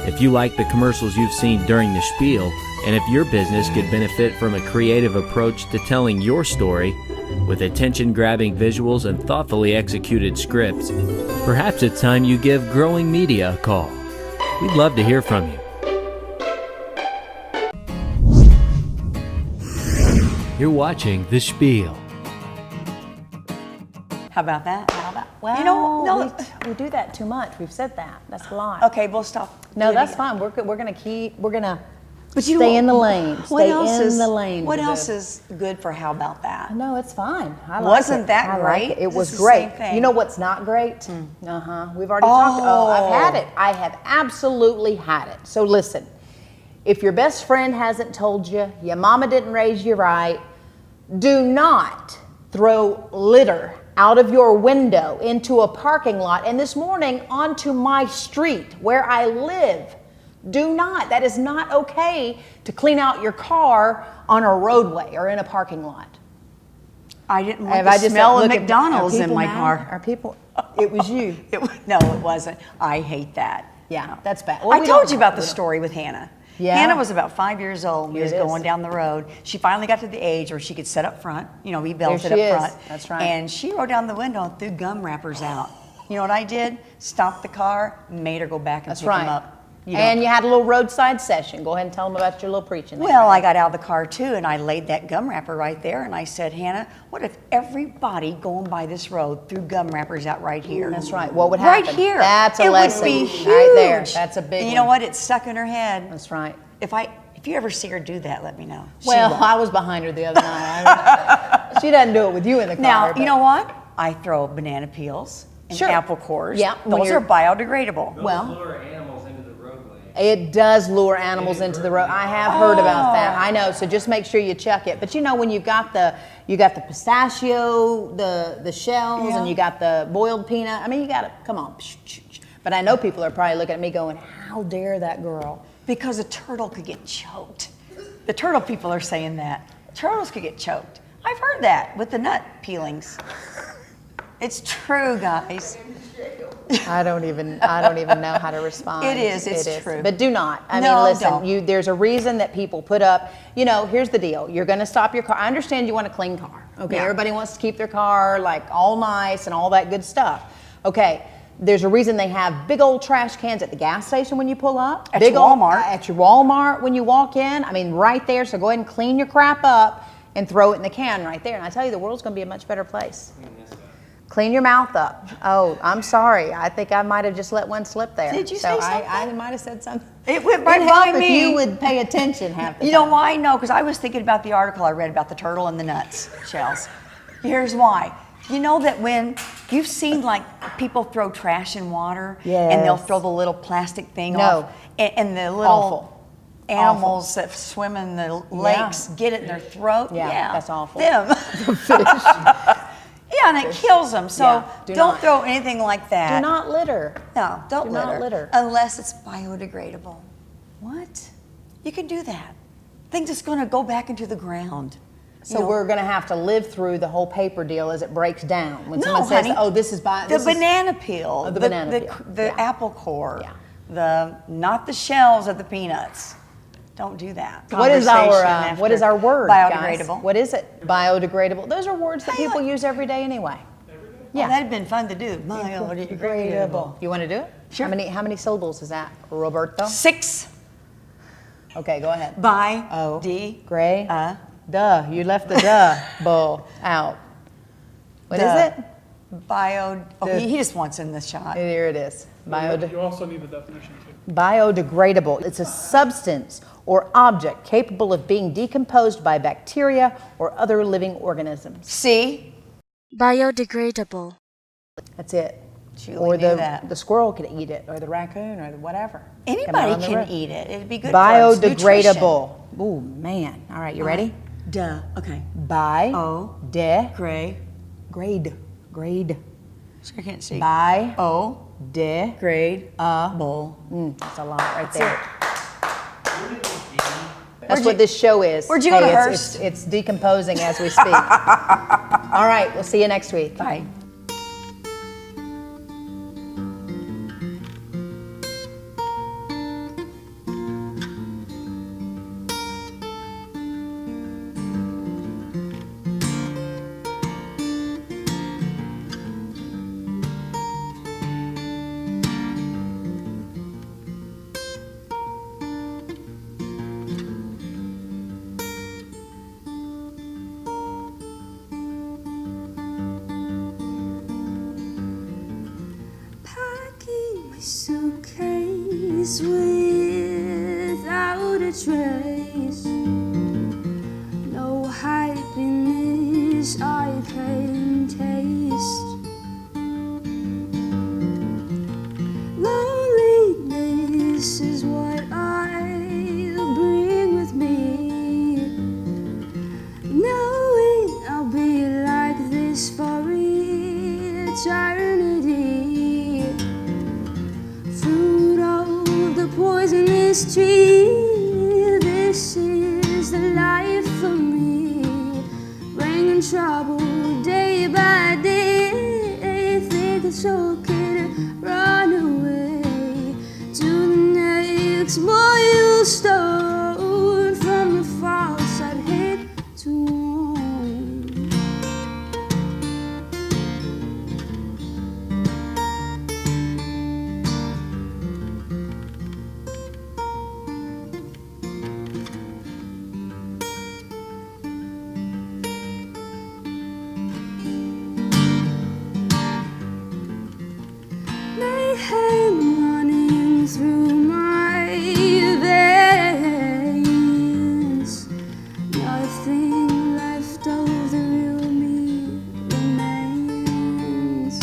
Speaker 22: If you like the commercials you've seen during the spiel, and if your business could benefit from a creative approach to telling your story, with attention-grabbing visuals and thoughtfully executed scripts, perhaps it's time you give Growing Media a call. We'd love to hear from you. You're watching The Spiel.
Speaker 3: How about that?
Speaker 2: Well, we do that too much. We've said that. That's a lot.
Speaker 3: Okay, we'll stop.
Speaker 2: No, that's fine. We're gonna
Speaker 3: But you
Speaker 2: stay
Speaker 3: know,
Speaker 2: in the lane.
Speaker 3: What
Speaker 2: Stay
Speaker 3: else
Speaker 2: in
Speaker 3: is
Speaker 2: the lane.
Speaker 3: What else is good for how about that?
Speaker 2: No, it's fine. I like
Speaker 3: Wasn't
Speaker 2: it.
Speaker 3: that
Speaker 2: I like
Speaker 3: great?
Speaker 2: it. It
Speaker 3: It's
Speaker 2: was
Speaker 3: the
Speaker 2: great.
Speaker 3: same thing.
Speaker 2: You know what's not great? We've already talked. Oh, I've had it. I have absolutely had it. So listen, if your best friend hasn't told you, your mama didn't raise you right, do not throw litter out of your window into a parking lot, and this morning onto my street where I live. Do not. That is not okay to clean out your car on a roadway or in a parking lot.
Speaker 3: I didn't want the smell of McDonald's in my car.
Speaker 2: Are people? It was you.
Speaker 3: No, it wasn't. I hate that.
Speaker 2: Yeah, that's bad. Well,
Speaker 3: I told you about the story with Hannah.
Speaker 2: Yeah.
Speaker 3: Hannah was about 5 years old. We
Speaker 2: Here
Speaker 3: was
Speaker 2: it is.
Speaker 3: going down the road. She finally got to the age where she could sit up front. You know, we belted
Speaker 2: There she
Speaker 3: up
Speaker 2: is.
Speaker 3: front.
Speaker 2: That's right.
Speaker 3: And she rolled down the window and threw gum wrappers out. You know what I did? Stopped the car, made her go back and
Speaker 2: That's
Speaker 3: pick
Speaker 2: right.
Speaker 3: them up.
Speaker 2: And you had a little roadside session. Go ahead and tell them about your little preaching. there.
Speaker 3: Well, I got out of the car too, and I laid that gum wrapper right there, and I said, Hannah, what if everybody going by this road threw gum wrappers out right here?
Speaker 2: That's right. What would happen?
Speaker 3: Right here.
Speaker 2: That's a
Speaker 3: it
Speaker 2: lesson.
Speaker 3: would be huge.
Speaker 2: Right there. That's a big
Speaker 3: And you know
Speaker 2: one.
Speaker 3: what? It stuck in her head.
Speaker 2: That's right.
Speaker 3: If you ever see her do that, let me know. She
Speaker 2: Well,
Speaker 3: won't.
Speaker 2: I was behind her the other night. She doesn't do it with you in the car.
Speaker 3: Now,
Speaker 2: but-
Speaker 3: you know what? I throw banana peels and
Speaker 2: Sure.
Speaker 3: apple cores.
Speaker 2: Yeah, when
Speaker 3: Those
Speaker 2: you're-
Speaker 3: are biodegradable.
Speaker 2: Well, it does lure animals into the road. I have heard about that. I know. So just make sure you check it. But you know, when you got the pistachio, the shells,
Speaker 3: Yeah.
Speaker 2: and you got the boiled peanut. I mean, you got to come on. But I know people are probably looking at me going, "How dare that girl?"
Speaker 3: Because a turtle could get choked. The turtle people are saying that. Turtles could get choked. I've heard that with the nut peelings. It's true, guys.
Speaker 2: I don't even know how to respond.
Speaker 3: It is. It's true.
Speaker 2: But do not. I
Speaker 3: No,
Speaker 2: mean, listen.
Speaker 3: don't.
Speaker 2: There's a reason that people put up. You know, here's the deal. You're going to stop your car. I understand you want a clean car. Okay.
Speaker 3: Yeah.
Speaker 2: Everybody wants to keep their car like all nice and all that good stuff. Okay. There's a reason they have big old trash cans at the gas station when you pull up.
Speaker 3: At
Speaker 2: big
Speaker 3: your
Speaker 2: old-
Speaker 3: Walmart.
Speaker 2: At your Walmart when you walk in. I mean, right there. So go ahead and clean your crap up and throw it in the can right there. And I tell you, the world's going to be a much better place. Clean your mouth up. Oh, I'm sorry. I think I might have just let one slip there.
Speaker 3: Did you
Speaker 2: so
Speaker 3: say something?
Speaker 2: I might have said something.
Speaker 3: It went right
Speaker 2: It'd
Speaker 3: by
Speaker 2: help
Speaker 3: me.
Speaker 2: if you would pay attention half the
Speaker 3: You
Speaker 2: time.
Speaker 3: know why? No, because I was thinking about the article I read about the turtle and the nuts shells. Here's why. You know that when you've seen like people throw trash in water and they'll
Speaker 2: Yes.
Speaker 3: throw the little plastic thing
Speaker 2: No.
Speaker 3: off, and the little
Speaker 2: Awful.
Speaker 3: animals that swim in the lakes get it in their throat.
Speaker 2: Yeah, that's awful.
Speaker 3: Them. Yeah, and it kills them. So
Speaker 2: Yeah, do
Speaker 3: don't
Speaker 2: not.
Speaker 3: throw anything like that.
Speaker 2: Do not litter.
Speaker 3: No, don't
Speaker 2: Do
Speaker 3: litter.
Speaker 2: not litter.
Speaker 3: Unless it's biodegradable. What? You can do that. Things that's going to go back into the ground.
Speaker 2: So
Speaker 3: You know,
Speaker 2: we're going to have to live through the whole paper deal as it breaks down. When
Speaker 3: No,
Speaker 2: someone says,
Speaker 3: honey.
Speaker 2: "Oh, this is
Speaker 3: the banana peel,
Speaker 2: Oh, the banana peel.
Speaker 3: the
Speaker 2: Yeah.
Speaker 3: apple core, not the shells of the peanuts. Don't do that.
Speaker 2: What is
Speaker 3: Conversation
Speaker 2: our word?
Speaker 3: Biodegradable.
Speaker 2: Guys? What is it? Biodegradable. Those are words that people use every day anyway.
Speaker 3: Yeah, that'd been fun to do. Biodegradable.
Speaker 2: You want to do it?
Speaker 3: Sure.
Speaker 2: How many syllables is that, Roberto?
Speaker 3: 6.
Speaker 2: Okay, go ahead.
Speaker 3: Gray.
Speaker 2: Duh. You left the duh bowl out. What is it?
Speaker 3: He just wants in the shot.
Speaker 2: Here it is.
Speaker 20: You also need the definition too.
Speaker 2: Biodegradable. It's a substance or object capable of being decomposed by bacteria or other living organisms.
Speaker 3: See?
Speaker 9: Biodegradable.
Speaker 2: That's it.
Speaker 3: Julie
Speaker 2: Or
Speaker 3: knew that.
Speaker 2: the squirrel could eat it, or the raccoon, or the whatever.
Speaker 3: Anybody
Speaker 2: Coming on the
Speaker 3: can
Speaker 2: road.
Speaker 3: eat it. It'd be good for us.
Speaker 2: Biodegradable. Ooh, man. All right, you ready?
Speaker 3: Duh. Okay.
Speaker 2: Grade.
Speaker 3: I can't see.
Speaker 2: Grade.
Speaker 3: Bowl.
Speaker 2: That's a lot right
Speaker 3: That's
Speaker 2: there.
Speaker 3: it.
Speaker 2: That's what this show is.
Speaker 3: Where'd you go to
Speaker 2: it's-
Speaker 3: Hearst?
Speaker 2: It's decomposing as we speak. All right, we'll see you next week.
Speaker 3: Bye.
Speaker 9: Packing my suitcase without a trace. No happiness I can taste. Loneliness is what I'll bring with me. Knowing I'll be like this for eternity. this tree. This is the life for me. Bringing trouble day by day. Think it's okay to run away to the next milestone. From the falls I'd hate to warn. Mayhem running through my veins. Nothing left of the real me remains.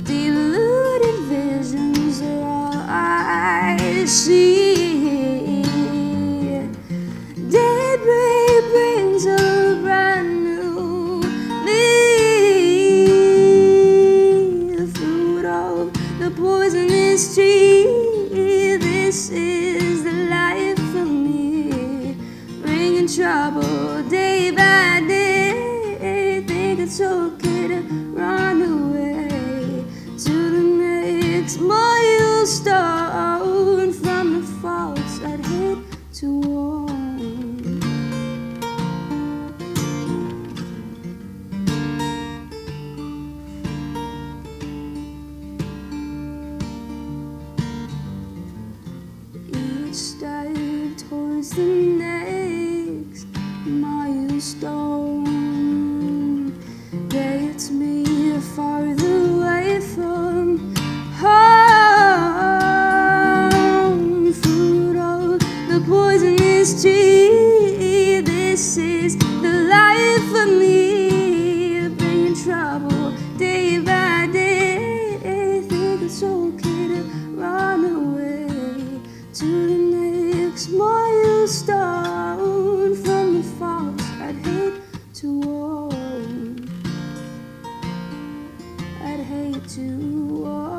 Speaker 9: Deluded visions are all I see. Daybreak brings a brand new me. Fruit of the poisonous tree. This is the life for me. Bringing trouble day by day. Think it's okay to run away to the next milestone. From the faults I'd hate to warn. Each step towards the next milestone gets me farther away from home. Fruit of the poisonous tree. This is the life for me. Bringing trouble day by day. Think it's okay to run away to the next milestone. From the falls I'd hate to warn. I'd hate to warn.